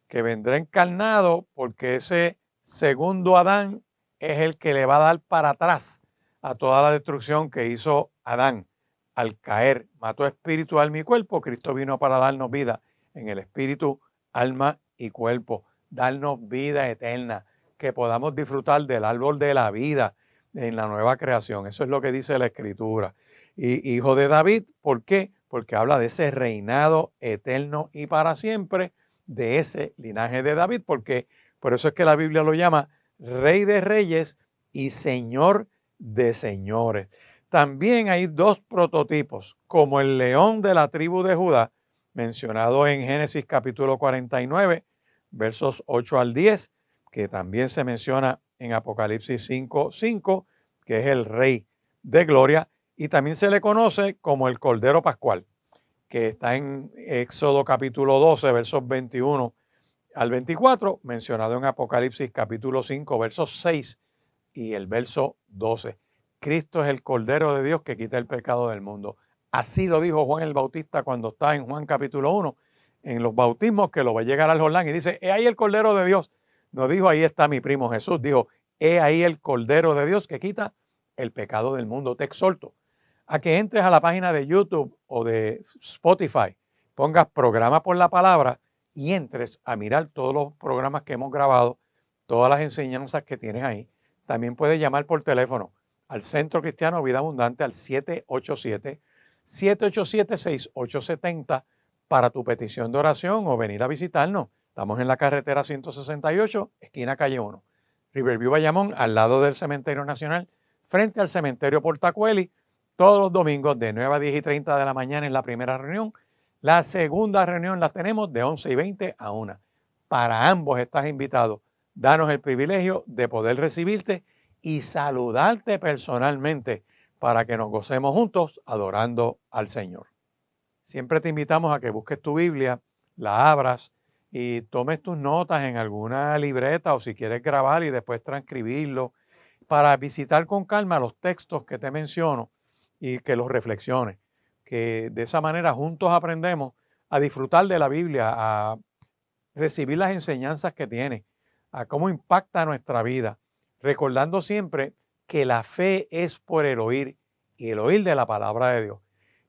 que vendrá encarnado porque ese segundo Adán es el que le va a dar para atrás a toda la destrucción que hizo Adán al caer. Mató espíritu, alma y cuerpo. Cristo vino para darnos vida en el espíritu, alma y cuerpo, darnos vida eterna, que podamos disfrutar del árbol de la vida en la nueva creación. Eso es lo que dice la Escritura. Y hijo de David, ¿por qué? Porque habla de ese reinado eterno y para siempre de ese linaje de David, porque por eso es que la Biblia lo llama Rey de Reyes y Señor de Señores. También hay 2 prototipos, como el león de la tribu de Judá, mencionado en Génesis capítulo 49, versos 8 al 10, que también se menciona en Apocalipsis 5:5, que es el Rey de Gloria, y también se le conoce como el Cordero Pascual, que está en Éxodo capítulo 12, versos 21 al 24, mencionado en Apocalipsis capítulo 5, versos 6 y el verso 12. Cristo es el Cordero de Dios que quita el pecado del mundo. Así lo dijo Juan el Bautista cuando está en Juan capítulo 1, en los bautismos, que lo va a llegar al Jordán y dice, he ahí el Cordero de Dios. No dijo, ahí está mi primo Jesús, dijo, he ahí el Cordero de Dios que quita el pecado del mundo. Te exhorto a que entres a la página de YouTube o de Spotify, pongas Programa por la Palabra y entres a mirar todos los programas que hemos grabado, todas las enseñanzas que tienes ahí. También puedes llamar por teléfono al Centro Cristiano Vida Abundante al 787-787-6870 para tu petición de oración o venir a visitarnos. Estamos en la carretera 168, esquina calle 1, Riverview, Bayamón, al lado del Cementerio Nacional, frente al Cementerio Portacueli, todos los domingos de 9 a 10 y 30 de la mañana en la primera reunión. La segunda reunión la tenemos de 11 y 20 a 1. Para ambos estás invitado. Danos el privilegio de poder recibirte y saludarte personalmente para que nos gocemos juntos adorando al Señor. Siempre te invitamos a que busques tu Biblia, la abras y tomes tus notas en alguna libreta o si quieres grabar y después transcribirlo para visitar con calma los textos que te menciono y que los reflexiones, que de esa manera juntos aprendemos a disfrutar de la Biblia, a recibir las enseñanzas que tiene, a cómo impacta nuestra vida, recordando siempre que la fe es por el oír y el oír de la palabra de Dios.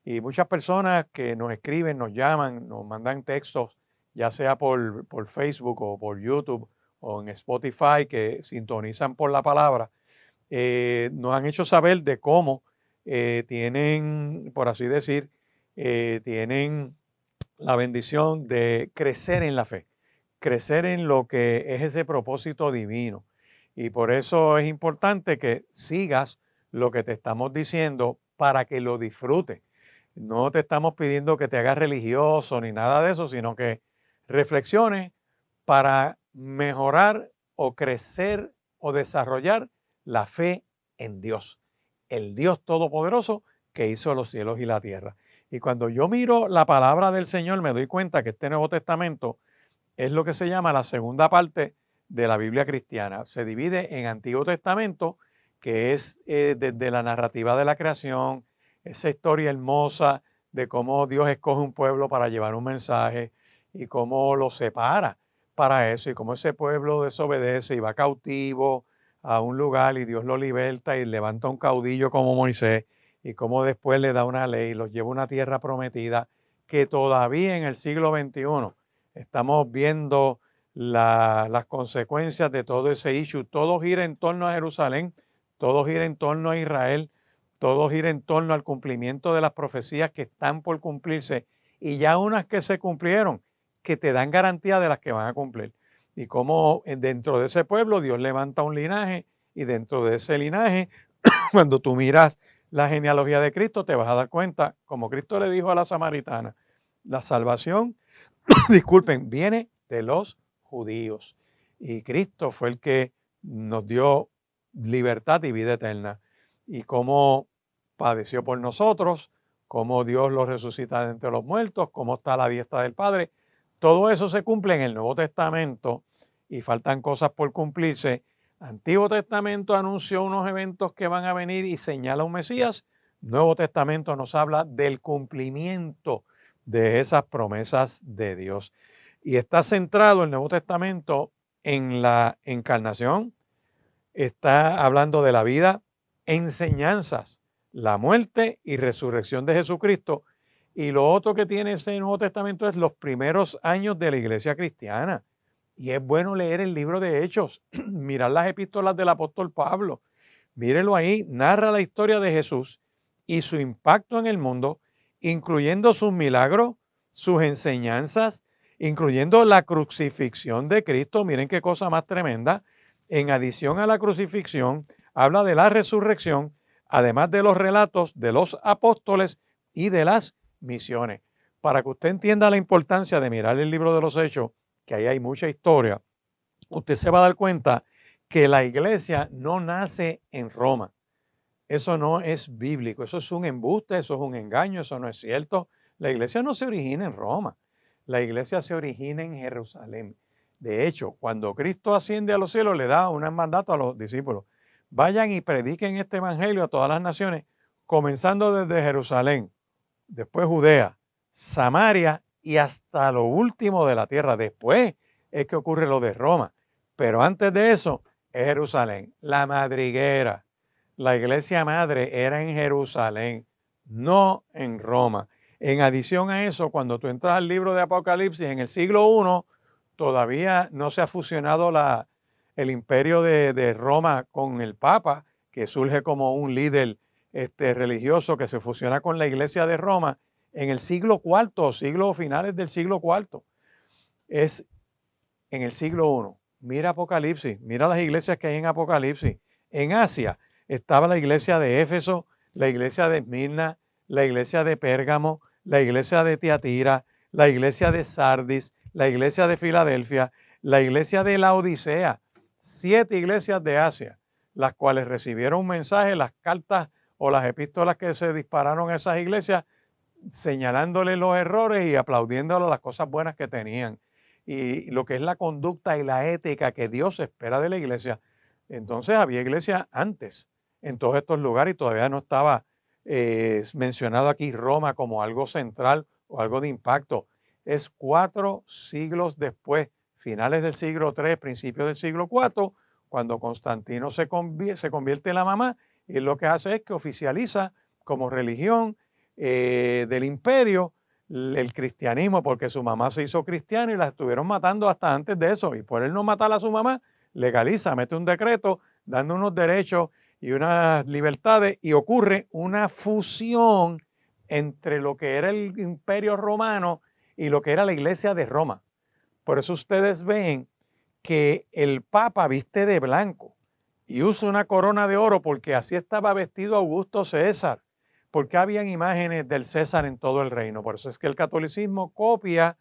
Y muchas personas que nos escriben, nos llaman, nos mandan textos, ya sea por Facebook o por YouTube o en Spotify, que sintonizan por la palabra, nos han hecho saber de cómo tienen, por así decir, tienen la bendición de crecer en la fe, crecer en lo que es ese propósito divino. Y por eso es importante que sigas lo que te estamos diciendo para que lo disfrutes. No te estamos pidiendo que te hagas religioso ni nada de eso, sino que reflexiones para mejorar o crecer o desarrollar la fe en Dios, el Dios Todopoderoso que hizo los cielos y la tierra. Y cuando yo miro la palabra del Señor, me doy cuenta que este Nuevo Testamento es lo que se llama la segunda parte de la Biblia cristiana. Se divide en Antiguo Testamento, que es desde la narrativa de la creación, esa historia hermosa de cómo Dios escoge un pueblo para llevar un mensaje y cómo lo separa para eso y cómo ese pueblo desobedece y va cautivo a un lugar y Dios lo liberta y levanta un caudillo como Moisés y cómo después le da una ley, los lleva a una tierra prometida que todavía en el siglo XXI estamos viendo las consecuencias de todo ese issue. Todo gira en torno a Jerusalén, todo gira en torno a Israel, todo gira en torno al cumplimiento de las profecías que están por cumplirse y ya unas que se cumplieron, que te dan garantía de las que van a cumplir. Y cómo dentro de ese pueblo Dios levanta un linaje y dentro de ese linaje, cuando tú miras la genealogía de Cristo, te vas a dar cuenta, como Cristo le dijo a la samaritana, la salvación, disculpen, viene de los judíos. Y Cristo fue el que nos dio libertad y vida eterna. Y cómo padeció por nosotros, cómo Dios lo resucita de entre los muertos, cómo está a la diestra del Padre. Todo eso se cumple en el Nuevo Testamento y faltan cosas por cumplirse. Antiguo Testamento anunció unos eventos que van a venir y señala un Mesías. Nuevo Testamento nos habla del cumplimiento de esas promesas de Dios. Y está centrado el Nuevo Testamento en la encarnación, está hablando de la vida, enseñanzas, la muerte y resurrección de Jesucristo. Y lo otro que tiene ese Nuevo Testamento es los primeros años de la iglesia cristiana. Y es bueno leer el libro de Hechos, mirar las epístolas del apóstol Pablo. Mírenlo ahí, narra la historia de Jesús y su impacto en el mundo, incluyendo sus milagros, sus enseñanzas, incluyendo la crucifixión de Cristo. Miren qué cosa más tremenda. En adición a la crucifixión, habla de la resurrección, además de los relatos de los apóstoles y de las misiones. para que usted entienda la importancia de mirar el libro de los Hechos, que ahí hay mucha historia, usted se va a dar cuenta que la iglesia no nace en Roma. Eso no es bíblico, eso es un embuste, eso es un engaño, eso no es cierto. La iglesia no se origina en Roma, la iglesia se origina en Jerusalén. De hecho, cuando Cristo asciende a los cielos, le da un mandato a los discípulos: vayan y prediquen este evangelio a todas las naciones, comenzando desde Jerusalén, después Judea, Samaria y hasta lo último de la tierra. Después es que ocurre lo de Roma, pero antes de eso es Jerusalén, la madriguera. La iglesia madre era en Jerusalén, no en Roma. En adición a eso, cuando tú entras al libro de Apocalipsis en el siglo I, todavía no se ha fusionado el imperio de Roma con el Papa, que surge como un líder religioso que se fusiona con la iglesia de Roma en el siglo IV, finales del siglo IV. Es en el siglo I. Mira Apocalipsis, mira las iglesias que hay en Apocalipsis. En Asia estaba la iglesia de Éfeso, la iglesia de Esmirna, la iglesia de Pérgamo, la iglesia de Tiatira, la iglesia de Sardis, la iglesia de Filadelfia, la iglesia de la Odisea. 7 iglesias de Asia, las cuales recibieron un mensaje, las cartas o las epístolas que se dispararon a esas iglesias, señalándole los errores y aplaudiéndole las cosas buenas que tenían. Y lo que es la conducta y la ética que Dios espera de la iglesia. Entonces había iglesia antes en todos estos lugares y todavía no estaba mencionado aquí Roma como algo central o algo de impacto. Es 4 siglos después, finales del siglo III, principios del siglo IV, cuando Constantino se convierte en la mamá, y lo que hace es que oficializa como religión del imperio el cristianismo, porque su mamá se hizo cristiana y la estuvieron matando hasta antes de eso, y por él no matar a su mamá, legaliza, mete un decreto dando unos derechos y unas libertades, y ocurre una fusión entre lo que era el imperio romano y lo que era la iglesia de Roma. Por eso ustedes ven que el Papa viste de blanco y usa una corona de oro, porque así estaba vestido Augusto César, porque habían imágenes del César en todo el reino. Por eso es que el catolicismo copia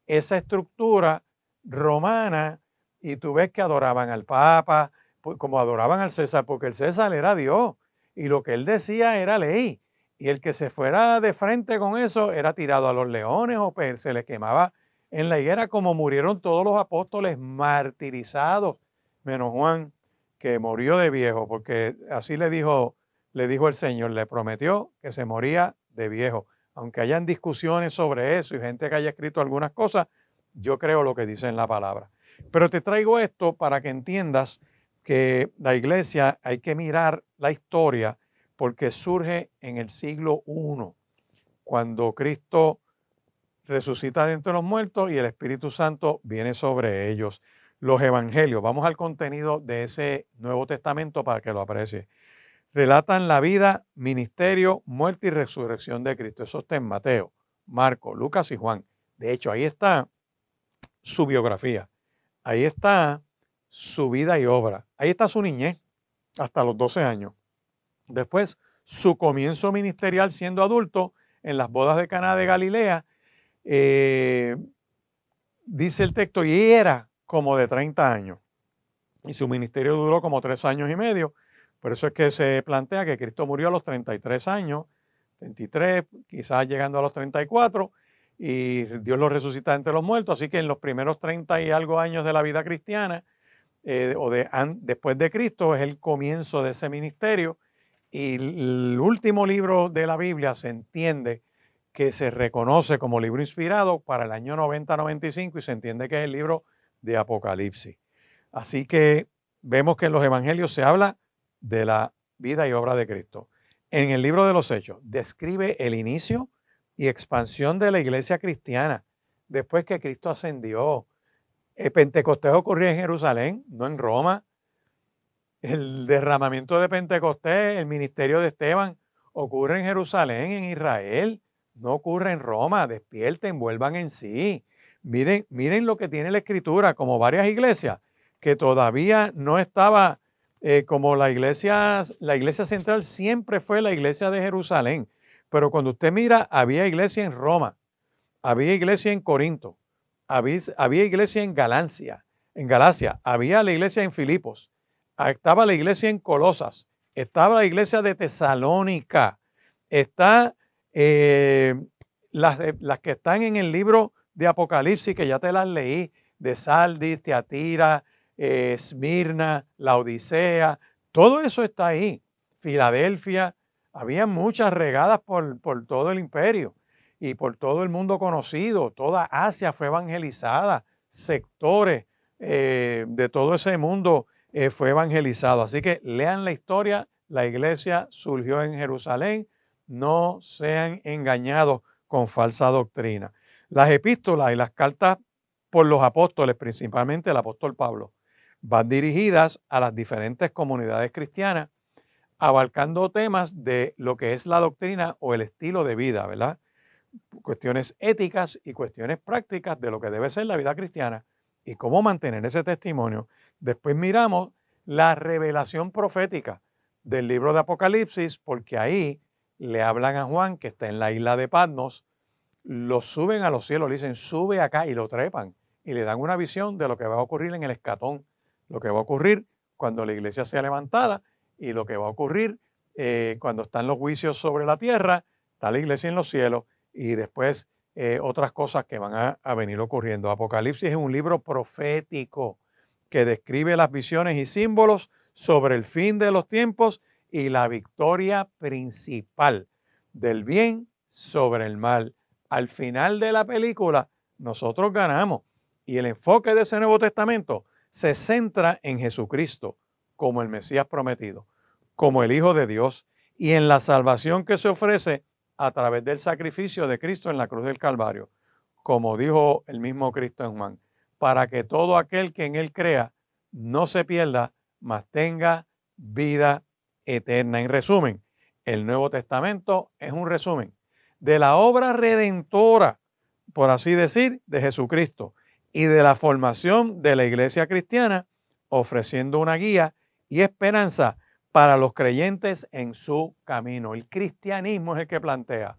esa estructura romana, y tú ves que adoraban al Papa como adoraban al César, porque el César era Dios y lo que él decía era ley, y el que se fuera de frente con eso era tirado a los leones o se le quemaba en la higuera, como murieron todos los apóstoles martirizados, menos Juan, que murió de viejo, porque así le dijo el Señor, le prometió que se moría de viejo. Aunque hayan discusiones sobre eso y gente que haya escrito algunas cosas, yo creo lo que dice en la palabra. Pero te traigo esto para que entiendas que la iglesia hay que mirar la historia, porque surge en el siglo I, cuando Cristo resucita de entre los muertos y el Espíritu Santo viene sobre ellos. Los evangelios, vamos al contenido de ese Nuevo Testamento para que lo aprecie. Relatan la vida, ministerio, muerte y resurrección de Cristo. Eso está en Mateo, Marcos, Lucas y Juan. De hecho, ahí está su biografía. Ahí está su vida y obra. Ahí está su niñez, hasta los 12 años. Después, su comienzo ministerial siendo adulto en las bodas de Caná de Galilea. Dice el texto, y era como de 30 años. Y su ministerio duró como 3 años y medio. Por eso es que se plantea que Cristo murió a los 33 años, 33, quizás llegando a los 34, y Dios lo resucita entre los muertos. Así que en los primeros 30 y algo años de la vida cristiana, después de Cristo, es el comienzo de ese ministerio. Y el último libro de la Biblia se entiende que se reconoce como libro inspirado para el año 90-95, y se entiende que es el libro de Apocalipsis. Así que vemos que en los evangelios se habla de la vida y obra de Cristo. En el libro de los Hechos describe el inicio y expansión de la iglesia cristiana después que Cristo ascendió. El Pentecostés ocurrió en Jerusalén, no en Roma. El derramamiento de Pentecostés, el ministerio de Esteban, ocurre en Jerusalén, en Israel, no ocurre en Roma. Despierten, vuelvan en sí. Miren lo que tiene la Escritura, como varias iglesias que todavía no estaba como la iglesia central siempre fue la iglesia de Jerusalén. Pero cuando usted mira, había iglesia en Roma, había iglesia en Corinto, había iglesia en Galacia, había la iglesia en Filipos, estaba la iglesia en Colosas, estaba la iglesia de Tesalónica, está las que están en el libro de Apocalipsis, que ya te las leí, de Sardis, Tiatira, Esmirna, la Odisea, todo eso está ahí. Filadelfia, había muchas regadas por todo el imperio y por todo el mundo conocido. Toda Asia fue evangelizada, sectores de todo ese mundo fue evangelizado. Así que lean la historia, la iglesia surgió en Jerusalén, no sean engañados con falsa doctrina. Las epístolas y las cartas por los apóstoles, principalmente el apóstol Pablo, van dirigidas a las diferentes comunidades cristianas, abarcando temas de lo que es la doctrina o el estilo de vida, ¿verdad? Cuestiones éticas y cuestiones prácticas de lo que debe ser la vida cristiana y cómo mantener ese testimonio. Después miramos la revelación profética del libro de Apocalipsis, porque ahí le hablan a Juan, que está en la isla de Patmos, lo suben a los cielos, le dicen, sube acá, y lo trepan, y le dan una visión de lo que va a ocurrir en el escatón, lo que va a ocurrir cuando la iglesia sea levantada, y lo que va a ocurrir cuando están los juicios sobre la tierra, está la iglesia en los cielos, y después otras cosas que van a venir ocurriendo. Apocalipsis es un libro profético que describe las visiones y símbolos sobre el fin de los tiempos y la victoria principal del bien sobre el mal. Al final de la película, nosotros ganamos, y el enfoque de ese Nuevo Testamento se centra en Jesucristo como el Mesías prometido, como el Hijo de Dios, y en la salvación que se ofrece a través del sacrificio de Cristo en la cruz del Calvario, como dijo el mismo Cristo en Juan, para que todo aquel que en él crea no se pierda, mas tenga vida eterna. En resumen, el Nuevo Testamento es un resumen de la obra redentora, por así decir, de Jesucristo y de la formación de la iglesia cristiana, ofreciendo una guía y esperanza para los creyentes en su camino. El cristianismo es el que plantea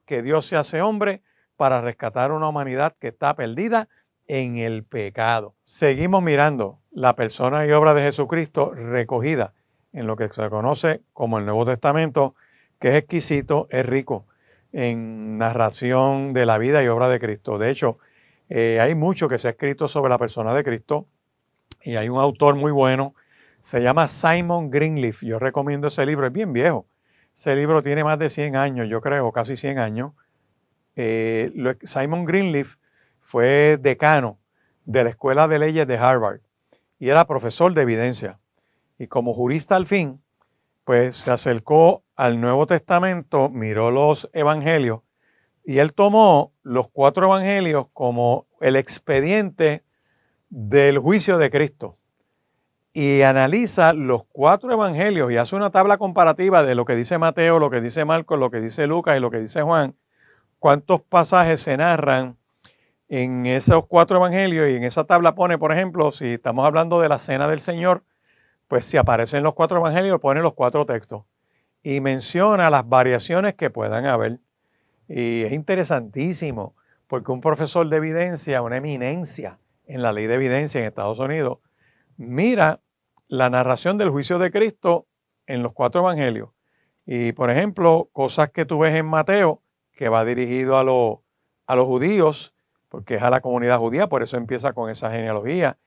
que Dios se hace hombre para rescatar una humanidad que está perdida en el pecado. Seguimos mirando la persona y obra de Jesucristo recogida en lo que se conoce como el Nuevo Testamento, que es exquisito, es rico en narración de la vida y obra de Cristo. De hecho, hay mucho que se ha escrito sobre la persona de Cristo, y hay un autor muy bueno, se llama Simon Greenleaf. Yo recomiendo ese libro, es bien viejo. Ese libro tiene más de 100 años, yo creo, casi 100 años. Simon Greenleaf fue decano de la Escuela de Leyes de Harvard y era profesor de evidencia. Y como jurista al fin, pues se acercó al Nuevo Testamento, miró los evangelios, y él tomó los 4 evangelios como el expediente del juicio de Cristo. Y analiza los 4 evangelios y hace una tabla comparativa de lo que dice Mateo, lo que dice Marcos, lo que dice Lucas y lo que dice Juan. Cuántos pasajes se narran en esos 4 evangelios, y en esa tabla pone, por ejemplo, si estamos hablando de la Cena del Señor, pues si aparecen los 4 evangelios, pone los 4 textos y menciona las variaciones que puedan haber. Y es interesantísimo, porque un profesor de evidencia, una eminencia en la ley de evidencia en Estados Unidos, mira la narración del juicio de Cristo en los 4 evangelios. Y, por ejemplo, cosas que tú ves en Mateo, que va dirigido a los judíos, porque es a la comunidad judía, por eso empieza con esa genealogía.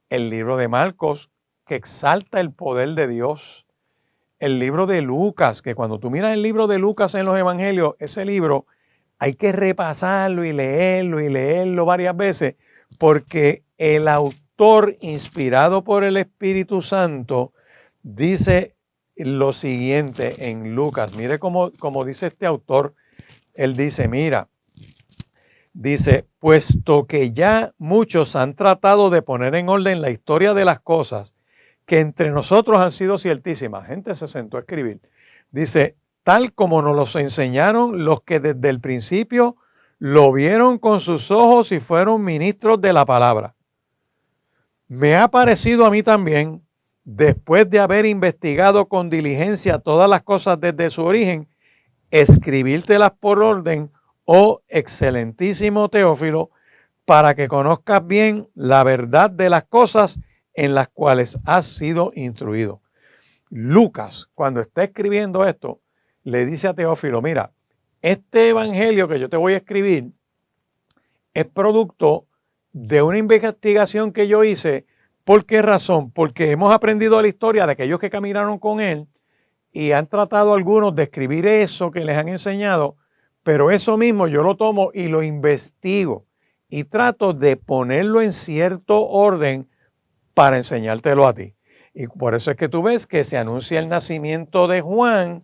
El libro de Marcos, que exalta el poder de Dios. El libro de Lucas, que cuando tú miras el libro de Lucas en los evangelios, ese libro hay que repasarlo y leerlo varias veces, porque el autor, inspirado por el Espíritu Santo, dice lo siguiente en Lucas. Mire cómo dice este autor. Él dice, mira, dice, puesto que ya muchos han tratado de poner en orden la historia de las cosas que entre nosotros han sido ciertísimas. Gente se sentó a escribir. Dice, tal como nos los enseñaron los que desde el principio lo vieron con sus ojos y fueron ministros de la palabra. Me ha parecido a mí también, después de haber investigado con diligencia todas las cosas desde su origen, escribírtelas por orden, oh excelentísimo Teófilo, para que conozcas bien la verdad de las cosas en las cuales has sido instruido. Lucas, cuando está escribiendo esto, le dice a Teófilo, mira, este evangelio que yo te voy a escribir es producto de una investigación que yo hice. ¿Por qué razón? Porque hemos aprendido la historia de aquellos que caminaron con él y han tratado algunos de escribir eso que les han enseñado, pero eso mismo yo lo tomo y lo investigo y trato de ponerlo en cierto orden para enseñártelo a ti. Y por eso es que tú ves que se anuncia el nacimiento de Juan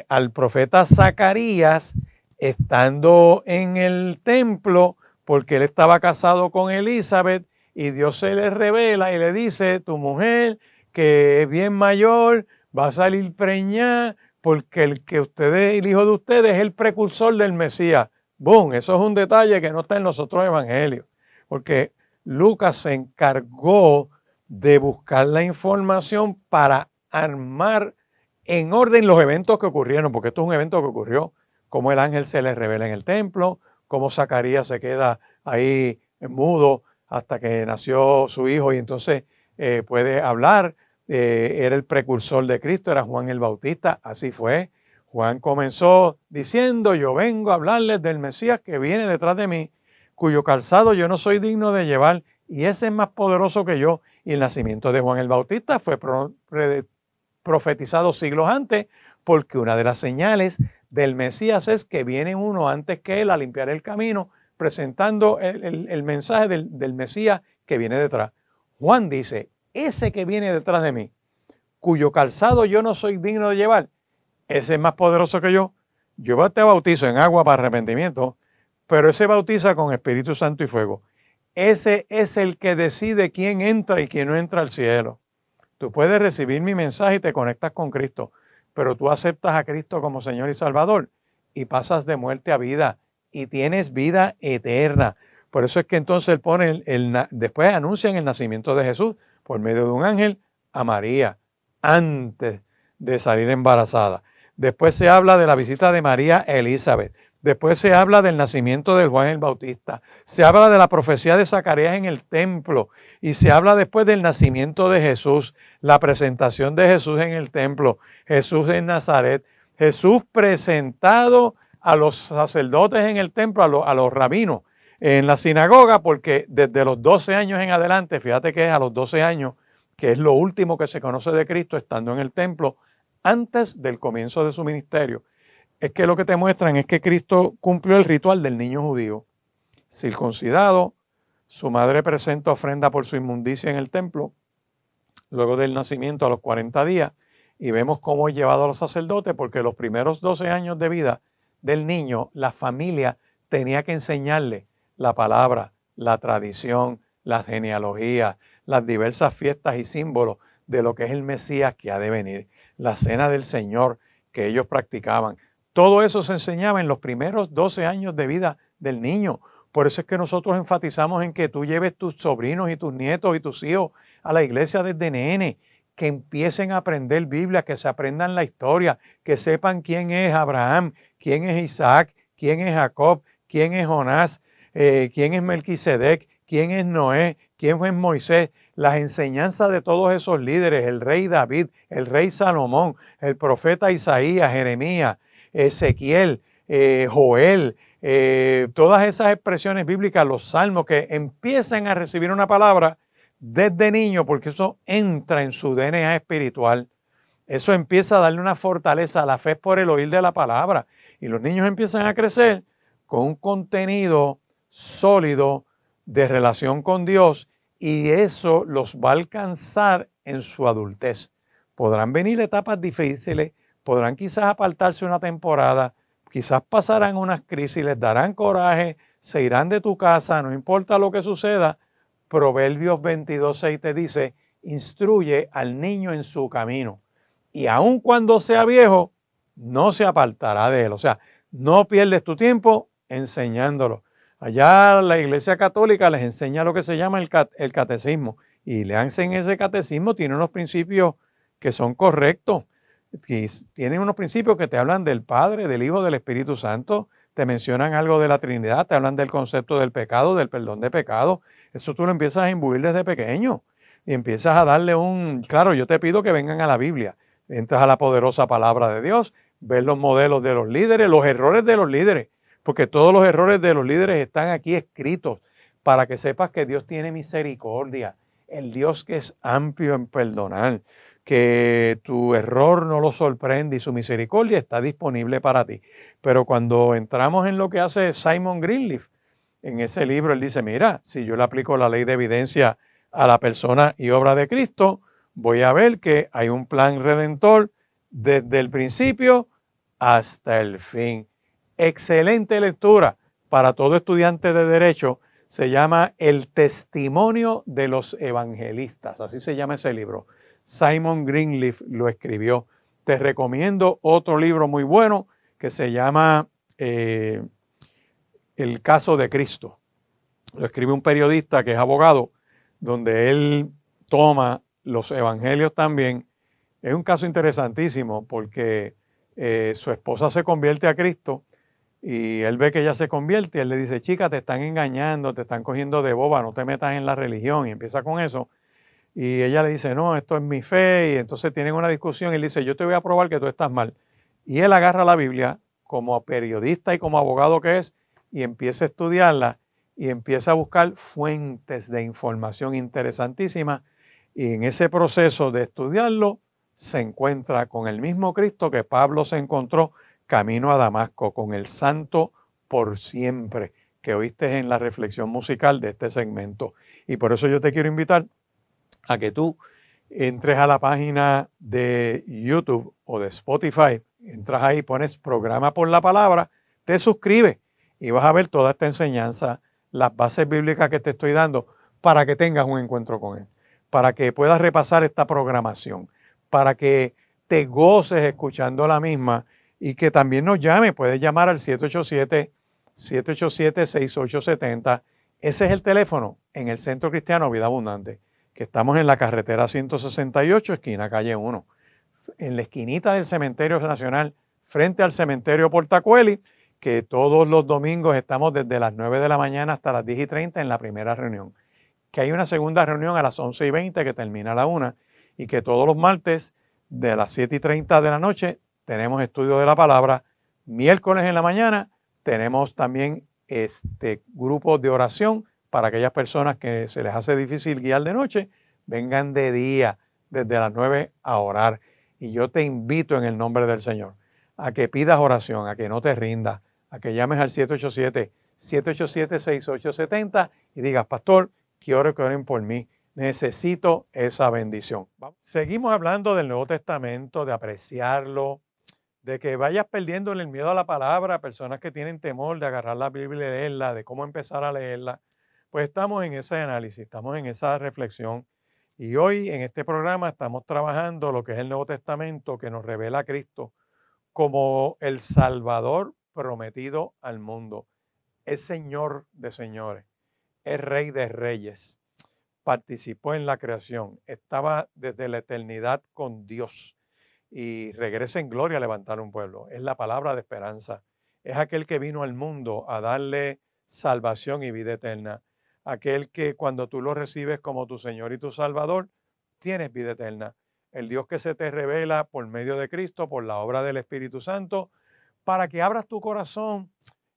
al profeta Zacarías estando en el templo, porque él estaba casado con Elizabeth y Dios se le revela y le dice, tu mujer que es bien mayor va a salir preñada porque el hijo de ustedes es el precursor del Mesías. ¡Bum! Eso es un detalle que no está en los otros evangelios, porque Lucas se encargó de buscar la información para armar en orden los eventos que ocurrieron, porque esto es un evento que ocurrió, cómo el ángel se le revela en el templo, cómo Zacarías se queda ahí mudo hasta que nació su hijo y entonces puede hablar. Era el precursor de Cristo, era Juan el Bautista, así fue. Juan comenzó diciendo, yo vengo a hablarles del Mesías que viene detrás de mí, cuyo calzado yo no soy digno de llevar, y ese es más poderoso que yo. Y el nacimiento de Juan el Bautista fue profetizado siglos antes, porque una de las señales del Mesías es que viene uno antes que él a limpiar el camino, presentando el mensaje del Mesías que viene detrás. Juan dice, ese que viene detrás de mí, cuyo calzado yo no soy digno de llevar, ese es más poderoso que yo. Yo te bautizo en agua para arrepentimiento, pero ese bautiza con Espíritu Santo y fuego. Ese es el que decide quién entra y quién no entra al cielo. Tú puedes recibir mi mensaje y te conectas con Cristo, pero tú aceptas a Cristo como Señor y Salvador y pasas de muerte a vida y tienes vida eterna. Por eso es que entonces él pone, después anuncian el nacimiento de Jesús por medio de un ángel a María antes de salir embarazada. Después se habla de la visita de María a Elizabeth. Después se habla del nacimiento de Juan el Bautista. Se habla de la profecía de Zacarías en el templo. Y se habla después del nacimiento de Jesús, la presentación de Jesús en el templo, Jesús en Nazaret, Jesús presentado a los sacerdotes en el templo, a los rabinos en la sinagoga, porque desde los 12 años en adelante, fíjate que es a los 12 años, que es lo último que se conoce de Cristo estando en el templo, antes del comienzo de su ministerio. Es que lo que te muestran es que Cristo cumplió el ritual del niño judío. Circuncidado, su madre presenta ofrenda por su inmundicia en el templo, luego del nacimiento a los 40 días, y vemos cómo es llevado a los sacerdotes, porque los primeros 12 años de vida del niño, la familia tenía que enseñarle la palabra, la tradición, la genealogía, las diversas fiestas y símbolos de lo que es el Mesías que ha de venir, la cena del Señor que ellos practicaban. Todo eso se enseñaba en los primeros 12 años de vida del niño. Por eso es que nosotros enfatizamos en que tú lleves tus sobrinos y tus nietos y tus hijos a la iglesia desde nene, que empiecen a aprender Biblia, que se aprendan la historia, que sepan quién es Abraham, quién es Isaac, quién es Jacob, quién es Jonás, quién es Melquisedec, quién es Noé, quién fue Moisés, las enseñanzas de todos esos líderes, el rey David, el rey Salomón, el profeta Isaías, Jeremías, Ezequiel, Joel, todas esas expresiones bíblicas, los salmos, que empiezan a recibir una palabra desde niño, porque eso entra en su DNA espiritual. Eso empieza a darle una fortaleza a la fe por el oír de la palabra. Y los niños empiezan a crecer con un contenido sólido de relación con Dios, y eso los va a alcanzar en su adultez. Podrán venir etapas difíciles, podrán quizás apartarse una temporada, quizás pasarán unas crisis, les darán coraje, se irán de tu casa, no importa lo que suceda. Proverbios 22:6 te dice, instruye al niño en su camino, y aun cuando sea viejo, no se apartará de él. O sea, no pierdes tu tiempo enseñándolo. Allá la Iglesia Católica les enseña lo que se llama el catecismo, y leanse en ese catecismo, tiene unos principios que son correctos, que tienen unos principios que te hablan del Padre, del Hijo, del Espíritu Santo, te mencionan algo de la Trinidad, te hablan del concepto del pecado, del perdón de pecado. Eso tú lo empiezas a imbuir desde pequeño y empiezas a darle claro, yo te pido que vengan a la Biblia, entras a la poderosa palabra de Dios, ves los modelos de los líderes, los errores de los líderes, porque todos los errores de los líderes están aquí escritos para que sepas que Dios tiene misericordia, el Dios que es amplio en perdonar, que tu error no lo sorprende y su misericordia está disponible para ti. Pero cuando entramos en lo que hace Simon Greenleaf, en ese libro él dice, mira, si yo le aplico la ley de evidencia a la persona y obra de Cristo, voy a ver que hay un plan redentor desde el principio hasta el fin. Excelente lectura para todo estudiante de Derecho. Se llama El Testimonio de los Evangelistas. Así se llama ese libro. Simon Greenleaf lo escribió. Te recomiendo otro libro muy bueno que se llama El Caso de Cristo. Lo escribe un periodista que es abogado, donde él toma los evangelios también. Es un caso interesantísimo porque su esposa se convierte a Cristo y él ve que ella se convierte y él le dice, chica, te están engañando, te están cogiendo de boba, no te metas en la religión, y empieza con eso. Y ella le dice, no, esto es mi fe, y entonces tienen una discusión y él dice, yo te voy a probar que tú estás mal. Y él agarra la Biblia como periodista y como abogado que es y empieza a estudiarla y empieza a buscar fuentes de información interesantísimas, y en ese proceso de estudiarlo se encuentra con el mismo Cristo que Pablo se encontró camino a Damasco, con el santo por siempre, que oíste en la reflexión musical de este segmento. Y por eso yo te quiero invitar a que tú entres a la página de YouTube o de Spotify, entras ahí, pones Programa por la Palabra, te suscribes y vas a ver toda esta enseñanza, las bases bíblicas que te estoy dando, para que tengas un encuentro con Él, para que puedas repasar esta programación, para que te goces escuchando la misma y que también nos llame. Puedes llamar al 787-6870. Ese es el teléfono en el Centro Cristiano Vida Abundante, que estamos en la carretera 168, esquina calle 1, en la esquinita del Cementerio Nacional, frente al Cementerio Portacueli, que todos los domingos estamos desde las 9 de la mañana hasta las 10:30 en la primera reunión, que hay una segunda reunión a las 11:20 que termina a la 1, y que todos los martes de las 7:30 de la noche tenemos estudio de la palabra. Miércoles en la mañana tenemos también grupos de oración para aquellas personas que se les hace difícil guiar de noche, vengan de día desde las 9 a orar. Y yo te invito en el nombre del Señor a que pidas oración, a que no te rindas, a que llames al 787-6870 y digas, pastor, quiero que oren por mí, necesito esa bendición. Seguimos hablando del Nuevo Testamento, de apreciarlo, de que vayas perdiendo el miedo a la palabra, personas que tienen temor de agarrar la Biblia y leerla, de cómo empezar a leerla. Pues estamos en ese análisis, estamos en esa reflexión, y hoy en este programa estamos trabajando lo que es el Nuevo Testamento, que nos revela a Cristo como el Salvador prometido al mundo. Es Señor de señores, es Rey de reyes, participó en la creación, estaba desde la eternidad con Dios y regresa en gloria a levantar un pueblo. Es la palabra de esperanza, es aquel que vino al mundo a darle salvación y vida eterna. Aquel que cuando tú lo recibes como tu Señor y tu Salvador, tienes vida eterna. El Dios que se te revela por medio de Cristo, por la obra del Espíritu Santo, para que abras tu corazón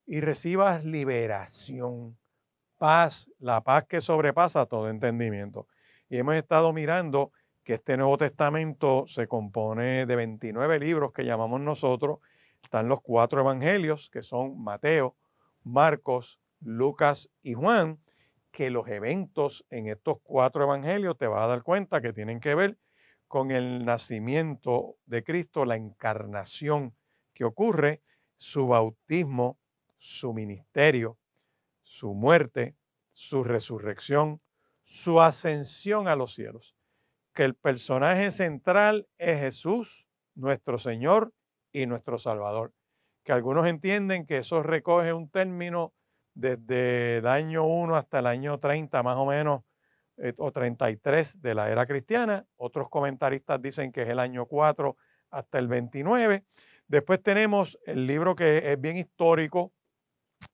y recibas liberación, paz, la paz que sobrepasa todo entendimiento. Y hemos estado mirando que este Nuevo Testamento se compone de 29 libros que llamamos nosotros. Están los 4 evangelios, que son Mateo, Marcos, Lucas y Juan, que los eventos en estos 4 evangelios te vas a dar cuenta que tienen que ver con el nacimiento de Cristo, la encarnación que ocurre, su bautismo, su ministerio, su muerte, su resurrección, su ascensión a los cielos. Que el personaje central es Jesús, nuestro Señor y nuestro Salvador. Que algunos entienden que eso recoge un término desde el año 1 hasta el año 30 más o menos, o 33 de la era cristiana. Otros comentaristas dicen que es el año 4 hasta el 29. Después tenemos el libro que es bien histórico,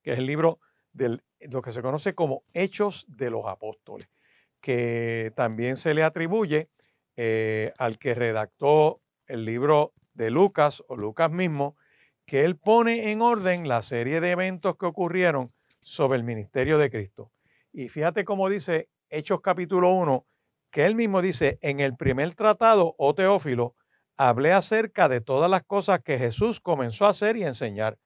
que es el libro de lo que se conoce como Hechos de los Apóstoles, que también se le atribuye al que redactó el libro de Lucas o Lucas mismo, que él pone en orden la serie de eventos que ocurrieron sobre el ministerio de Cristo. Y fíjate cómo dice Hechos capítulo 1, que él mismo dice, en el primer tratado, oh Teófilo, hablé acerca de todas las cosas que Jesús comenzó a hacer y enseñar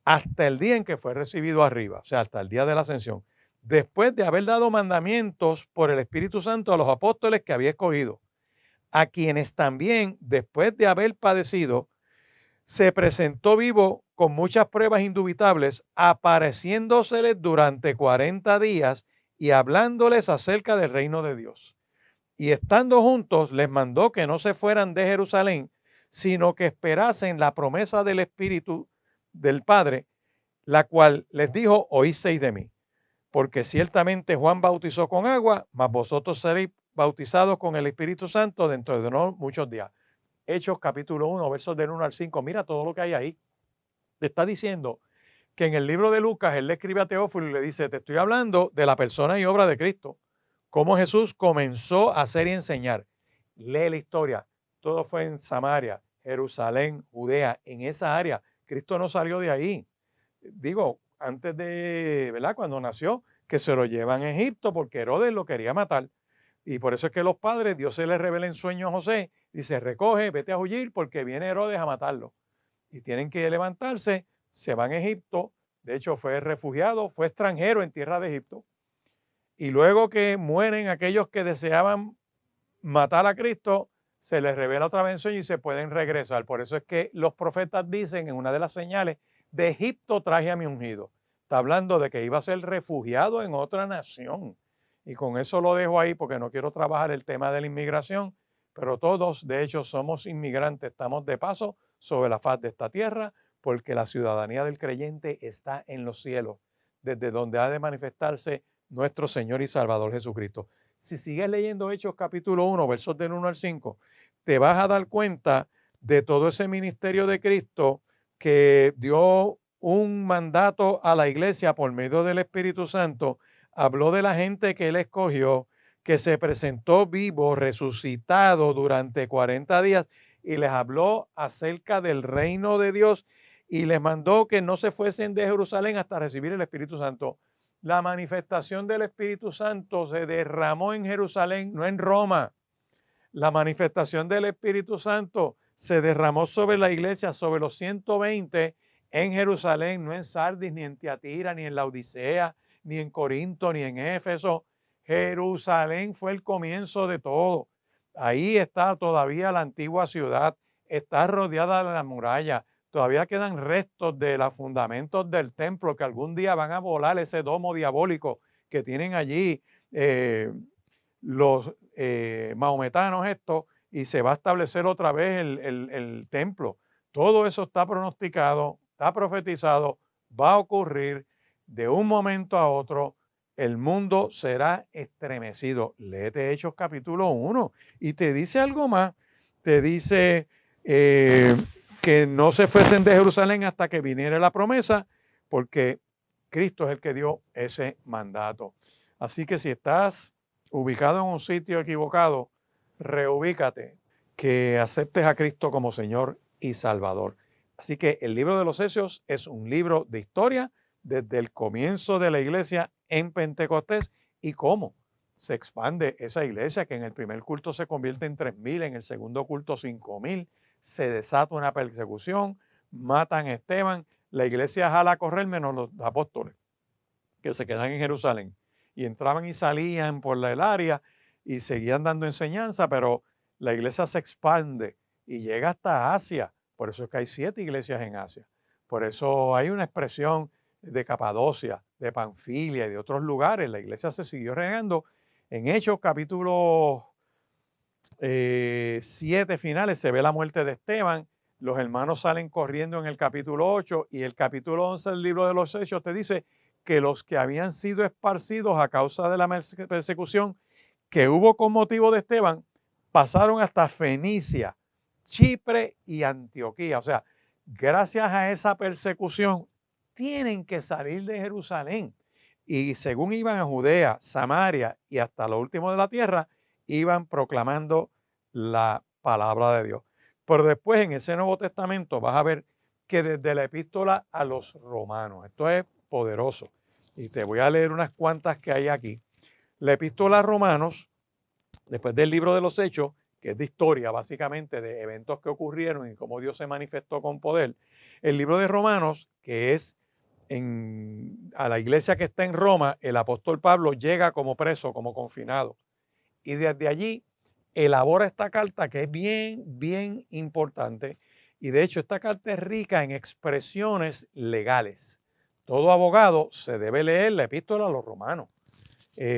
hasta el día en que fue recibido arriba, o sea, hasta el día de la ascensión, después de haber dado mandamientos por el Espíritu Santo a los apóstoles que había escogido, a quienes también, después de haber padecido, se presentó vivo con muchas pruebas indubitables, apareciéndoseles durante 40 días y hablándoles acerca del reino de Dios. Y estando juntos, les mandó que no se fueran de Jerusalén, sino que esperasen la promesa del Espíritu del Padre, la cual les dijo, oísteis de mí. Porque ciertamente Juan bautizó con agua, mas vosotros seréis bautizados con el Espíritu Santo dentro de no muchos días. Hechos capítulo 1, versos del 1 al 5. Mira todo lo que hay ahí. Te está diciendo que en el libro de Lucas, él le escribe a Teófilo y le dice, te estoy hablando de la persona y obra de Cristo. Cómo Jesús comenzó a hacer y enseñar. Lee la historia. Todo fue en Samaria, Jerusalén, Judea, en esa área. Cristo no salió de ahí. Digo, antes de, ¿verdad? Cuando nació, que se lo llevan a Egipto porque Herodes lo quería matar. Y por eso es que los padres, Dios se les revela en sueño a José, dice, recoge, vete a huir porque viene Herodes a matarlo. Y tienen que levantarse, se van a Egipto, de hecho fue refugiado, fue extranjero en tierra de Egipto. Y luego que mueren aquellos que deseaban matar a Cristo, se les revela otra vez en sueño y se pueden regresar. Por eso es que los profetas dicen en una de las señales, de Egipto traje a mi ungido. Está hablando de que iba a ser refugiado en otra nación. Y con eso lo dejo ahí porque no quiero trabajar el tema de la inmigración, pero todos, de hecho, somos inmigrantes, estamos de paso sobre la faz de esta tierra porque la ciudadanía del creyente está en los cielos, desde donde ha de manifestarse nuestro Señor y Salvador Jesucristo. Si sigues leyendo Hechos capítulo 1, versos del 1 al 5, te vas a dar cuenta de todo ese ministerio de Cristo que dio un mandato a la iglesia por medio del Espíritu Santo, habló de la gente que él escogió, que se presentó vivo, resucitado durante 40 días y les habló acerca del reino de Dios y les mandó que no se fuesen de Jerusalén hasta recibir el Espíritu Santo. La manifestación del Espíritu Santo se derramó en Jerusalén, no en Roma. La manifestación del Espíritu Santo se derramó sobre la iglesia, sobre los 120 en Jerusalén, no en Sardis, ni en Tiatira, ni en Laodicea, ni en Corinto, ni en Éfeso. Jerusalén fue el comienzo de todo. Ahí está todavía la antigua ciudad, está rodeada de la muralla. Todavía quedan restos de los fundamentos del templo que algún día van a volar ese domo diabólico que tienen allí los mahometanos estos y se va a establecer otra vez el templo. Todo eso está pronosticado, está profetizado, va a ocurrir de un momento a otro. El mundo será estremecido. Léete Hechos capítulo 1 y te dice algo más. Te dice que no se fuesen de Jerusalén hasta que viniera la promesa, porque Cristo es el que dio ese mandato. Así que si estás ubicado en un sitio equivocado, reubícate, que aceptes a Cristo como Señor y Salvador. Así que el libro de los Hechos es un libro de historia desde el comienzo de la iglesia en Pentecostés y cómo se expande esa iglesia, que en el primer culto se convierte en 3,000, en el segundo culto 5,000, se desata una persecución, matan a Esteban, la iglesia jala a correr menos los apóstoles, que se quedan en Jerusalén. Y entraban y salían por el área y seguían dando enseñanza, pero la iglesia se expande y llega hasta Asia. Por eso es que hay 7 iglesias en Asia. Por eso hay una expresión de Capadocia, de Panfilia y de otros lugares. La iglesia se siguió regando. En Hechos capítulo 7 finales se ve la muerte de Esteban. Los hermanos salen corriendo en el capítulo 8 y el capítulo 11 del libro de los Hechos te dice que los que habían sido esparcidos a causa de la persecución que hubo con motivo de Esteban pasaron hasta Fenicia, Chipre y Antioquía. O sea, gracias a esa persecución tienen que salir de Jerusalén. Y según iban a Judea, Samaria y hasta lo último de la tierra, iban proclamando la palabra de Dios. Pero después en ese Nuevo Testamento vas a ver que desde la epístola a los romanos, esto es poderoso, y te voy a leer unas cuantas que hay aquí. La epístola a Romanos, después del libro de los Hechos, que es de historia básicamente de eventos que ocurrieron y cómo Dios se manifestó con poder, el libro de Romanos, que es a la iglesia que está en Roma, el apóstol Pablo llega como preso, como confinado, y desde allí elabora esta carta que es bien, bien importante, y de hecho esta carta es rica en expresiones legales. Todo abogado se debe leer la epístola a los romanos,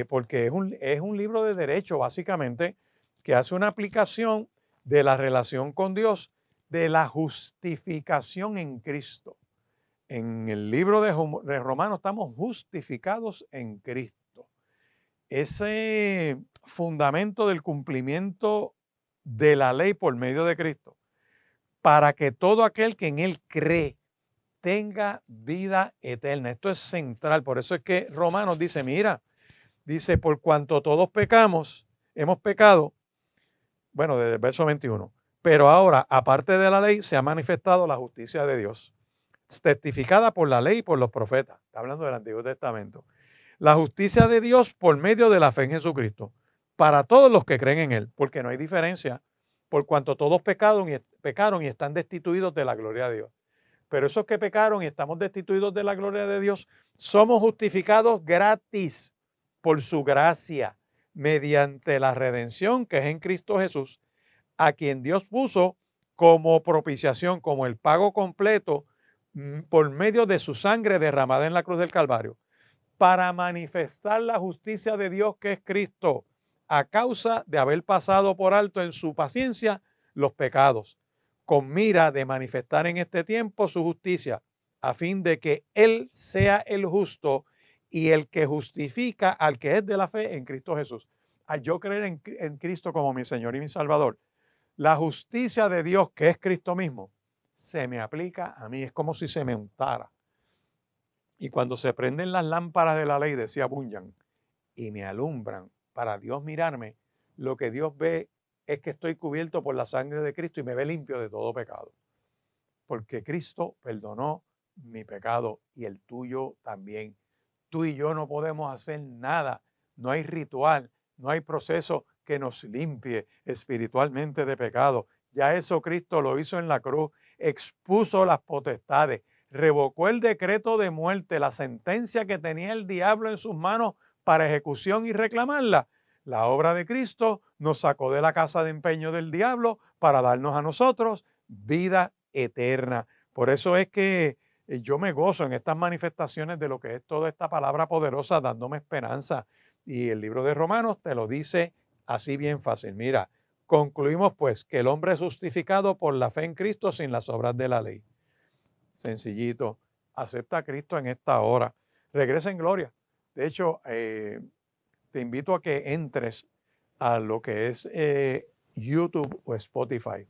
porque es un libro de derecho básicamente que hace una aplicación de la relación con Dios, de la justificación en Cristo. En el libro de Romanos estamos justificados en Cristo. Ese fundamento del cumplimiento de la ley por medio de Cristo, para que todo aquel que en Él cree tenga vida eterna. Esto es central. Por eso es que Romanos dice, mira, dice, por cuanto todos pecamos, hemos pecado, bueno, desde el verso 21, pero ahora, aparte de la ley, se ha manifestado la justicia de Dios, testificada por la ley y por los profetas. Está hablando del Antiguo Testamento. La justicia de Dios por medio de la fe en Jesucristo, para todos los que creen en Él, porque no hay diferencia, por cuanto todos pecaron y están destituidos de la gloria de Dios. Pero esos que pecaron y estamos destituidos de la gloria de Dios, somos justificados gratis por su gracia, mediante la redención que es en Cristo Jesús, a quien Dios puso como propiciación, como el pago completo por medio de su sangre derramada en la cruz del Calvario, para manifestar la justicia de Dios que es Cristo, a causa de haber pasado por alto en su paciencia los pecados, con mira de manifestar en este tiempo su justicia, a fin de que Él sea el justo y el que justifica al que es de la fe en Cristo Jesús. Al yo creer en Cristo como mi Señor y mi Salvador, la justicia de Dios, que es Cristo mismo, se me aplica a mí. Es como si se me untara. Y cuando se prenden las lámparas de la ley, decía Bunyan, y me alumbran para Dios mirarme, lo que Dios ve es que estoy cubierto por la sangre de Cristo y me ve limpio de todo pecado. Porque Cristo perdonó mi pecado y el tuyo también. Tú y yo no podemos hacer nada. No hay ritual, no hay proceso que nos limpie espiritualmente de pecado. Ya eso Cristo lo hizo en la cruz, expuso las potestades, revocó el decreto de muerte, la sentencia que tenía el diablo en sus manos para ejecución y reclamarla. La obra de Cristo nos sacó de la casa de empeño del diablo para darnos a nosotros vida eterna. Por eso es que yo me gozo en estas manifestaciones de lo que es toda esta palabra poderosa dándome esperanza. Y el libro de Romanos te lo dice así bien fácil. Mira, concluimos pues que el hombre es justificado por la fe en Cristo sin las obras de la ley. Sencillito, acepta a Cristo en esta hora. Regresa en gloria. De hecho, te invito a que entres a lo que es YouTube o Spotify.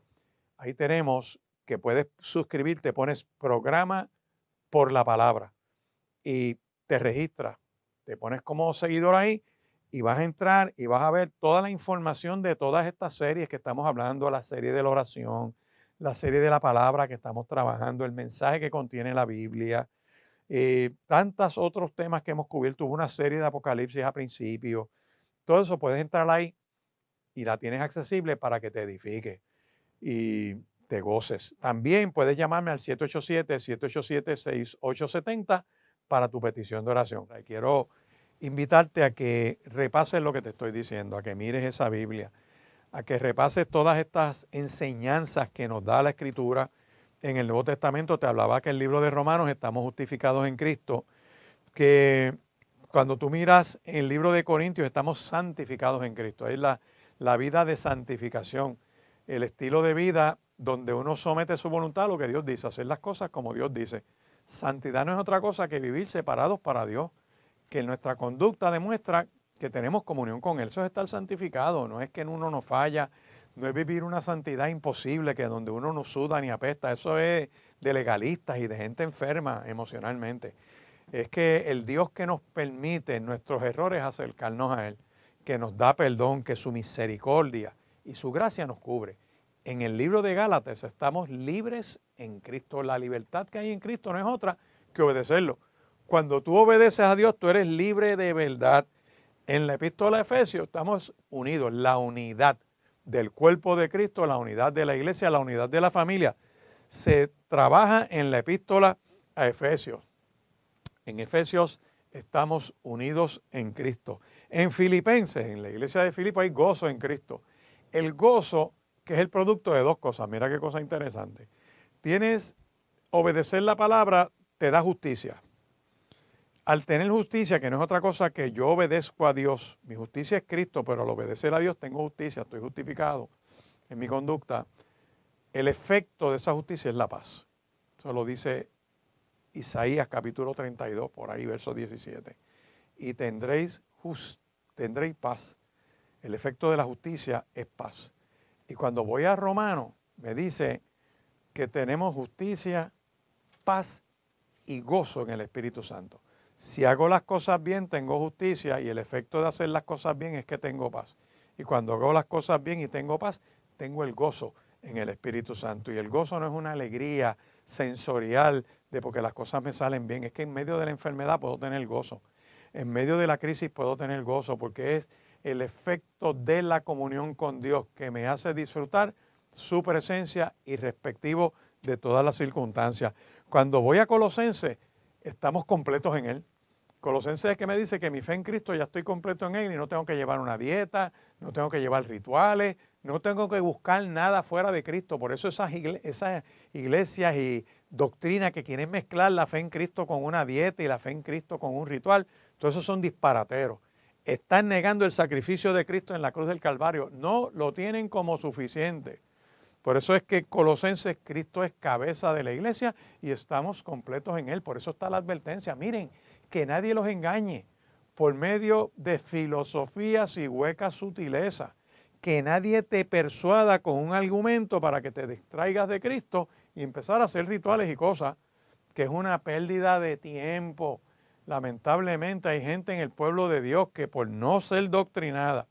Ahí tenemos que puedes suscribirte, pones programa por la palabra y te registras, te pones como seguidor ahí y vas a entrar y vas a ver toda la información de todas estas series que estamos hablando, la serie de la oración, la serie de la palabra que estamos trabajando, el mensaje que contiene la Biblia, tantos otros temas que hemos cubierto. Hubo una serie de Apocalipsis a principio. Todo eso puedes entrar ahí y la tienes accesible para que te edifique y te goces. También puedes llamarme al 787-787-6870 para tu petición de oración. Quiero invitarte a que repases lo que te estoy diciendo, a que mires esa Biblia, a que repases todas estas enseñanzas que nos da la Escritura. En el Nuevo Testamento te hablaba que el libro de Romanos estamos justificados en Cristo, que cuando tú miras el libro de Corintios estamos santificados en Cristo. Es la vida de santificación, el estilo de vida donde uno somete su voluntad a lo que Dios dice, hacer las cosas como Dios dice. Santidad no es otra cosa que vivir separados para Dios, que nuestra conducta demuestra que tenemos comunión con Él. Eso es estar santificado, no es que en uno no falla, no es vivir una santidad imposible que donde uno no suda ni apesta. Eso es de legalistas y de gente enferma emocionalmente. Es que el Dios que nos permite en nuestros errores acercarnos a Él, que nos da perdón, que su misericordia y su gracia nos cubre. En el libro de Gálatas estamos libres en Cristo. La libertad que hay en Cristo no es otra que obedecerlo. Cuando tú obedeces a Dios, tú eres libre de verdad. En la epístola de Efesios estamos unidos, la unidad del cuerpo de Cristo, la unidad de la iglesia, la unidad de la familia. Se trabaja en la epístola a Efesios. En Efesios estamos unidos en Cristo. En Filipenses, en la iglesia de Filipo, hay gozo en Cristo. El gozo, que es el producto de dos cosas. Mira qué cosa interesante. Obedecer la palabra te da justicia. Al tener justicia, que no es otra cosa que yo obedezco a Dios, mi justicia es Cristo, pero al obedecer a Dios tengo justicia, estoy justificado en mi conducta, el efecto de esa justicia es la paz. Eso lo dice Isaías capítulo 32, por ahí verso 17. Y tendréis paz. El efecto de la justicia es paz. Y cuando voy a Romanos, me dice que tenemos justicia, paz y gozo en el Espíritu Santo. Si hago las cosas bien, tengo justicia y el efecto de hacer las cosas bien es que tengo paz. Y cuando hago las cosas bien y tengo paz, tengo el gozo en el Espíritu Santo. Y el gozo no es una alegría sensorial de porque las cosas me salen bien. Es que en medio de la enfermedad puedo tener gozo. En medio de la crisis puedo tener gozo porque es el efecto de la comunión con Dios que me hace disfrutar su presencia y respectivo de todas las circunstancias. Cuando voy a Colosenses, estamos completos en Él. Colosenses es que me dice que mi fe en Cristo ya estoy completo en Él y no tengo que llevar una dieta, no tengo que llevar rituales, no tengo que buscar nada fuera de Cristo. Por eso esas iglesias y doctrinas que quieren mezclar la fe en Cristo con una dieta y la fe en Cristo con un ritual, todos esos son disparateros. Están negando el sacrificio de Cristo en la cruz del Calvario. No lo tienen como suficiente. Por eso es que Colosenses, Cristo es cabeza de la iglesia y estamos completos en Él. Por eso está la advertencia. Miren, que nadie los engañe por medio de filosofías y huecas sutilezas. Que nadie te persuada con un argumento para que te distraigas de Cristo y empezar a hacer rituales y cosas, que es una pérdida de tiempo. Lamentablemente hay gente en el pueblo de Dios que por no ser doctrinada,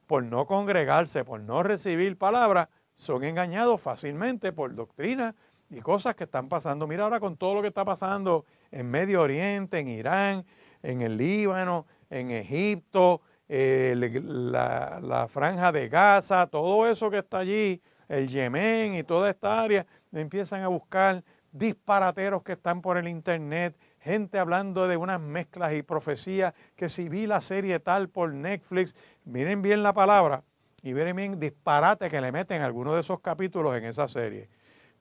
por no congregarse, por no recibir palabra, son engañados fácilmente por doctrina y cosas que están pasando. Mira ahora con todo lo que está pasando en Medio Oriente, en Irán, en el Líbano, en Egipto, la franja de Gaza, todo eso que está allí, el Yemen y toda esta área, empiezan a buscar disparateros que están por el internet, gente hablando de unas mezclas y profecías, que si vi la serie tal por Netflix, miren bien la palabra, y miren bien disparate que le meten algunos de esos capítulos en esa serie.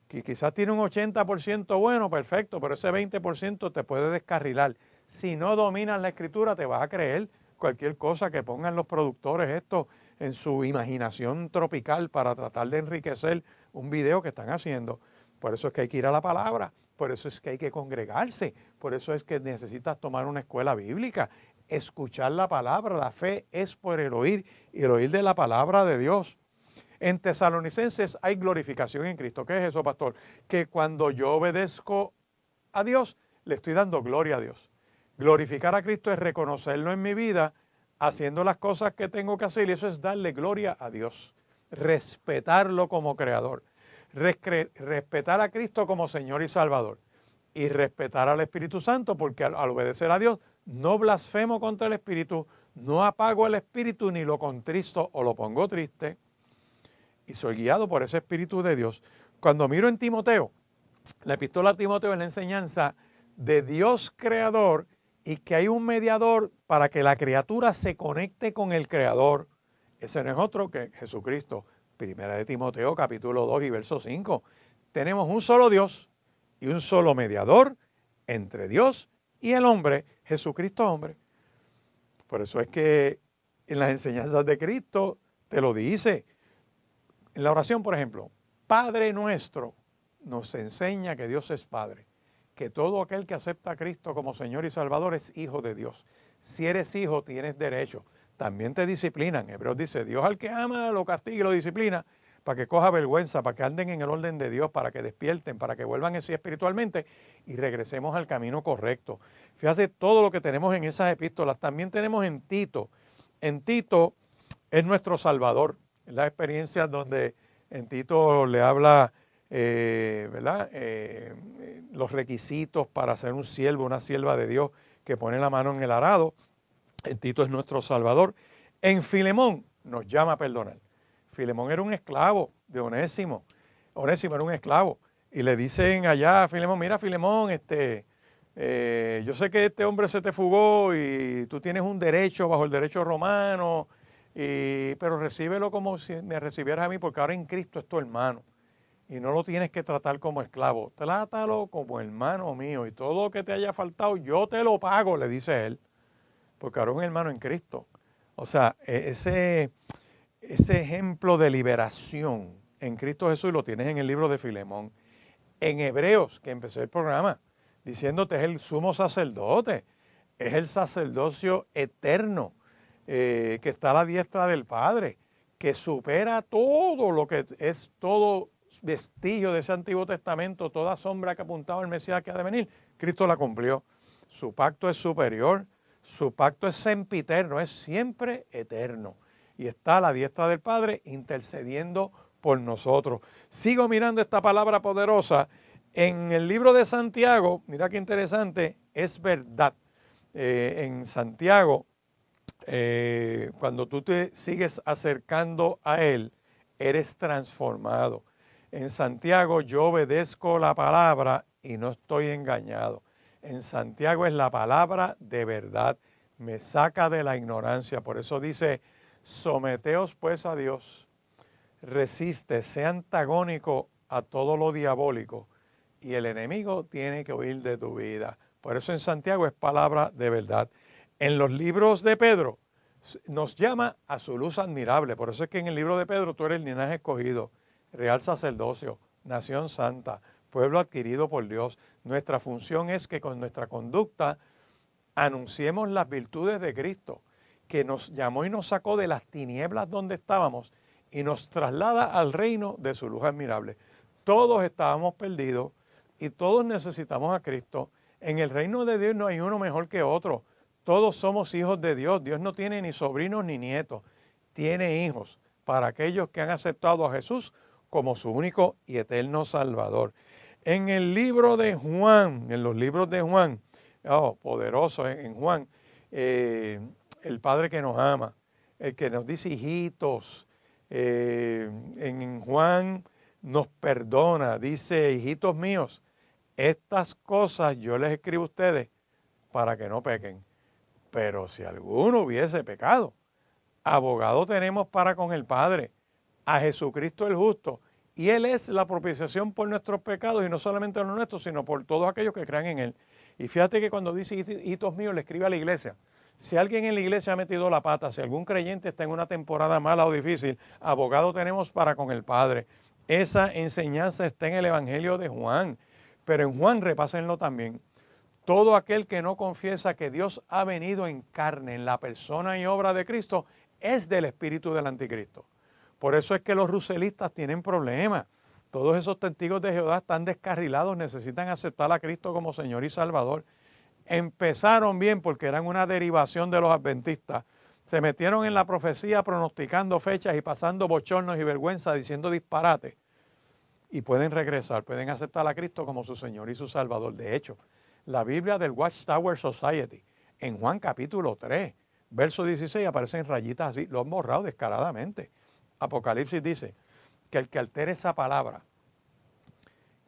Que quizás tiene un 80% bueno, perfecto, pero ese 20% te puede descarrilar. Si no dominas la escritura, te vas a creer cualquier cosa que pongan los productores esto en su imaginación tropical para tratar de enriquecer un video que están haciendo. Por eso es que hay que ir a la palabra, por eso es que hay que congregarse, por eso es que necesitas tomar una escuela bíblica, escuchar la palabra. La fe es por el oír y el oír de la palabra de Dios. En Tesalonicenses hay glorificación en Cristo. ¿Qué es eso, pastor? Que cuando yo obedezco a Dios, le estoy dando gloria a Dios. Glorificar a Cristo es reconocerlo en mi vida, haciendo las cosas que tengo que hacer, y eso es darle gloria a Dios. Respetarlo como creador. Respetar a Cristo como Señor y Salvador. Y respetar al Espíritu Santo, porque al obedecer a Dios, no blasfemo contra el Espíritu, no apago el Espíritu, ni lo contristo o lo pongo triste. Y soy guiado por ese Espíritu de Dios. Cuando miro en Timoteo, la epístola a Timoteo es la enseñanza de Dios creador y que hay un mediador para que la criatura se conecte con el creador. Ese no es otro que Jesucristo. Primera de Timoteo capítulo 2 y verso 5. Tenemos un solo Dios y un solo mediador entre Dios y el hombre, Jesucristo hombre. Por eso es que en las enseñanzas de Cristo te lo dice. En la oración, por ejemplo, Padre nuestro nos enseña que Dios es Padre, que todo aquel que acepta a Cristo como Señor y Salvador es hijo de Dios. Si eres hijo, tienes derecho. También te disciplinan. Hebreos dice, Dios al que ama lo castiga y lo disciplina, para que coja vergüenza, para que anden en el orden de Dios, para que despierten, para que vuelvan en sí espiritualmente y regresemos al camino correcto. Fíjate todo lo que tenemos en esas epístolas. También tenemos en Tito. En Tito es nuestro Salvador. Es la experiencia donde en Tito le habla, ¿verdad? Los requisitos para ser un siervo, una sierva de Dios que pone la mano en el arado. En Tito es nuestro Salvador. En Filemón nos llama a perdonar. Filemón era un esclavo de Onésimo. Onésimo era un esclavo. Y le dicen allá a Filemón, mira Filemón, yo sé que este hombre se te fugó y tú tienes un derecho bajo el derecho romano, pero recíbelo como si me recibieras a mí, porque ahora en Cristo es tu hermano. Y no lo tienes que tratar como esclavo. Trátalo como hermano mío. Y todo lo que te haya faltado, yo te lo pago, le dice él. Porque ahora es un hermano en Cristo. O sea, ese ejemplo de liberación en Cristo Jesús lo tienes en el libro de Filemón. En Hebreos, que empecé el programa, diciéndote es el sumo sacerdote, es el sacerdocio eterno, que está a la diestra del Padre, que supera todo lo que es todo vestigio de ese Antiguo Testamento, toda sombra que apuntaba al Mesías que ha de venir. Cristo la cumplió. Su pacto es superior, su pacto es sempiterno, es siempre eterno. Y está a la diestra del Padre intercediendo por nosotros. Sigo mirando esta palabra poderosa en el libro de Santiago. Mira qué interesante, es verdad. En Santiago, cuando tú te sigues acercando a Él, eres transformado. En Santiago yo obedezco la palabra y no estoy engañado. En Santiago es la palabra de verdad, me saca de la ignorancia. Por eso dice, someteos pues a Dios, resiste, sea antagónico a todo lo diabólico y el enemigo tiene que huir de tu vida. Por eso en Santiago es palabra de verdad. En los libros de Pedro nos llama a su luz admirable. Por eso es que en el libro de Pedro tú eres el linaje escogido, real sacerdocio, nación santa, pueblo adquirido por Dios. Nuestra función es que con nuestra conducta anunciemos las virtudes de Cristo, que nos llamó y nos sacó de las tinieblas donde estábamos y nos traslada al reino de su luz admirable. Todos estábamos perdidos y todos necesitamos a Cristo. En el reino de Dios no hay uno mejor que otro. Todos somos hijos de Dios. Dios no tiene ni sobrinos ni nietos, tiene hijos para aquellos que han aceptado a Jesús como su único y eterno Salvador. En el libro de Juan, en los libros de Juan, poderoso en Juan, el Padre que nos ama, el que nos dice hijitos, en Juan nos perdona, dice, hijitos míos, estas cosas yo les escribo a ustedes para que no pequen. Pero si alguno hubiese pecado, abogado tenemos para con el Padre, a Jesucristo el justo, y Él es la propiciación por nuestros pecados, y no solamente los nuestros, sino por todos aquellos que crean en Él. Y fíjate que cuando dice hijitos míos, le escribe a la iglesia. Si alguien en la iglesia ha metido la pata, si algún creyente está en una temporada mala o difícil, abogado tenemos para con el Padre. Esa enseñanza está en el Evangelio de Juan, pero en Juan repásenlo también. Todo aquel que no confiesa que Dios ha venido en carne, en la persona y obra de Cristo, es del espíritu del anticristo. Por eso es que los ruselistas tienen problemas. Todos esos testigos de Jehová están descarrilados, necesitan aceptar a Cristo como Señor y Salvador. Empezaron bien porque eran una derivación de los adventistas. Se metieron en la profecía pronosticando fechas y pasando bochornos y vergüenza diciendo disparates. Y pueden regresar, pueden aceptar a Cristo como su Señor y su Salvador. De hecho, la Biblia del Watchtower Society, en Juan capítulo 3, verso 16, aparecen rayitas así, lo han borrado descaradamente. Apocalipsis dice que el que altere esa palabra,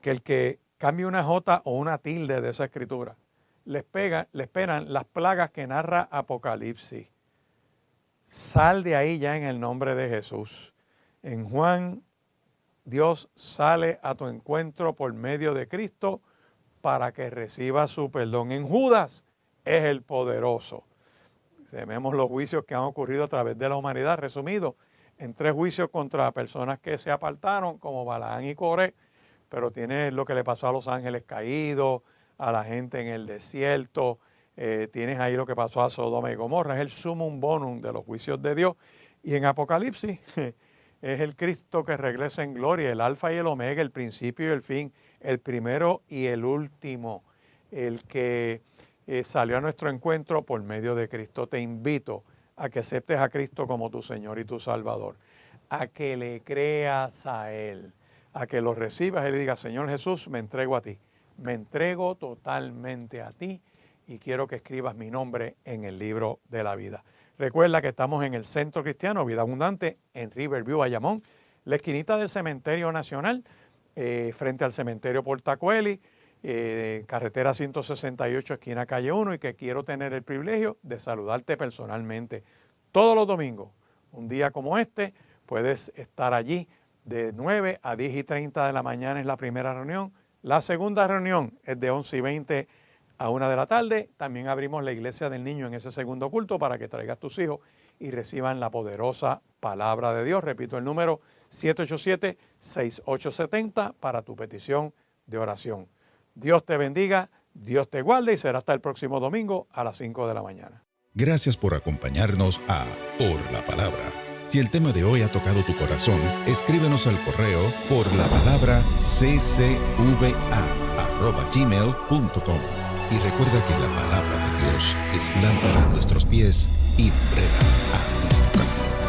que el que cambie una jota o una tilde de esa escritura, le esperan las plagas que narra Apocalipsis. Sal de ahí ya en el nombre de Jesús. En Juan, Dios sale a tu encuentro por medio de Cristo para que reciba su perdón. En Judas es el poderoso. Vemos los juicios que han ocurrido a través de la humanidad, resumido en 3 juicios contra personas que se apartaron, como Balaán y Coré, pero tiene lo que le pasó a los ángeles caídos, a la gente en el desierto, tienes ahí lo que pasó a Sodoma y Gomorra, es el sumum bonum de los juicios de Dios. Y en Apocalipsis Es el Cristo que regresa en gloria, el alfa y el omega, el principio y el fin, el primero y el último, el que salió a nuestro encuentro por medio de Cristo. Te invito a que aceptes a Cristo como tu Señor y tu Salvador, a que le creas a Él, a que lo recibas y le digas: Señor Jesús, me entrego a ti, me entrego totalmente a ti y quiero que escribas mi nombre en el libro de la vida. Recuerda que estamos en el Centro Cristiano Vida Abundante en Riverview, Bayamón, la esquinita del Cementerio Nacional, frente al Cementerio Portacueli, carretera 168, esquina calle 1, y que quiero tener el privilegio de saludarte personalmente todos los domingos. Un día como este, puedes estar allí de 9 a 10 y 30 de la mañana es la primera reunión. La segunda reunión es de 11 y 20 a 1 de la tarde. También abrimos la iglesia del niño en ese segundo culto para que traigas tus hijos y reciban la poderosa palabra de Dios. Repito el número: 787-6870 para tu petición de oración. Dios te bendiga, Dios te guarde y será hasta el próximo domingo a las 5 de la mañana. Gracias por acompañarnos a Por la Palabra. Si el tema de hoy ha tocado tu corazón, escríbenos al correo porlapalabraccva@gmail.com. Y recuerda que la palabra de Dios es lámpara a nuestros pies y breva a nuestro camino.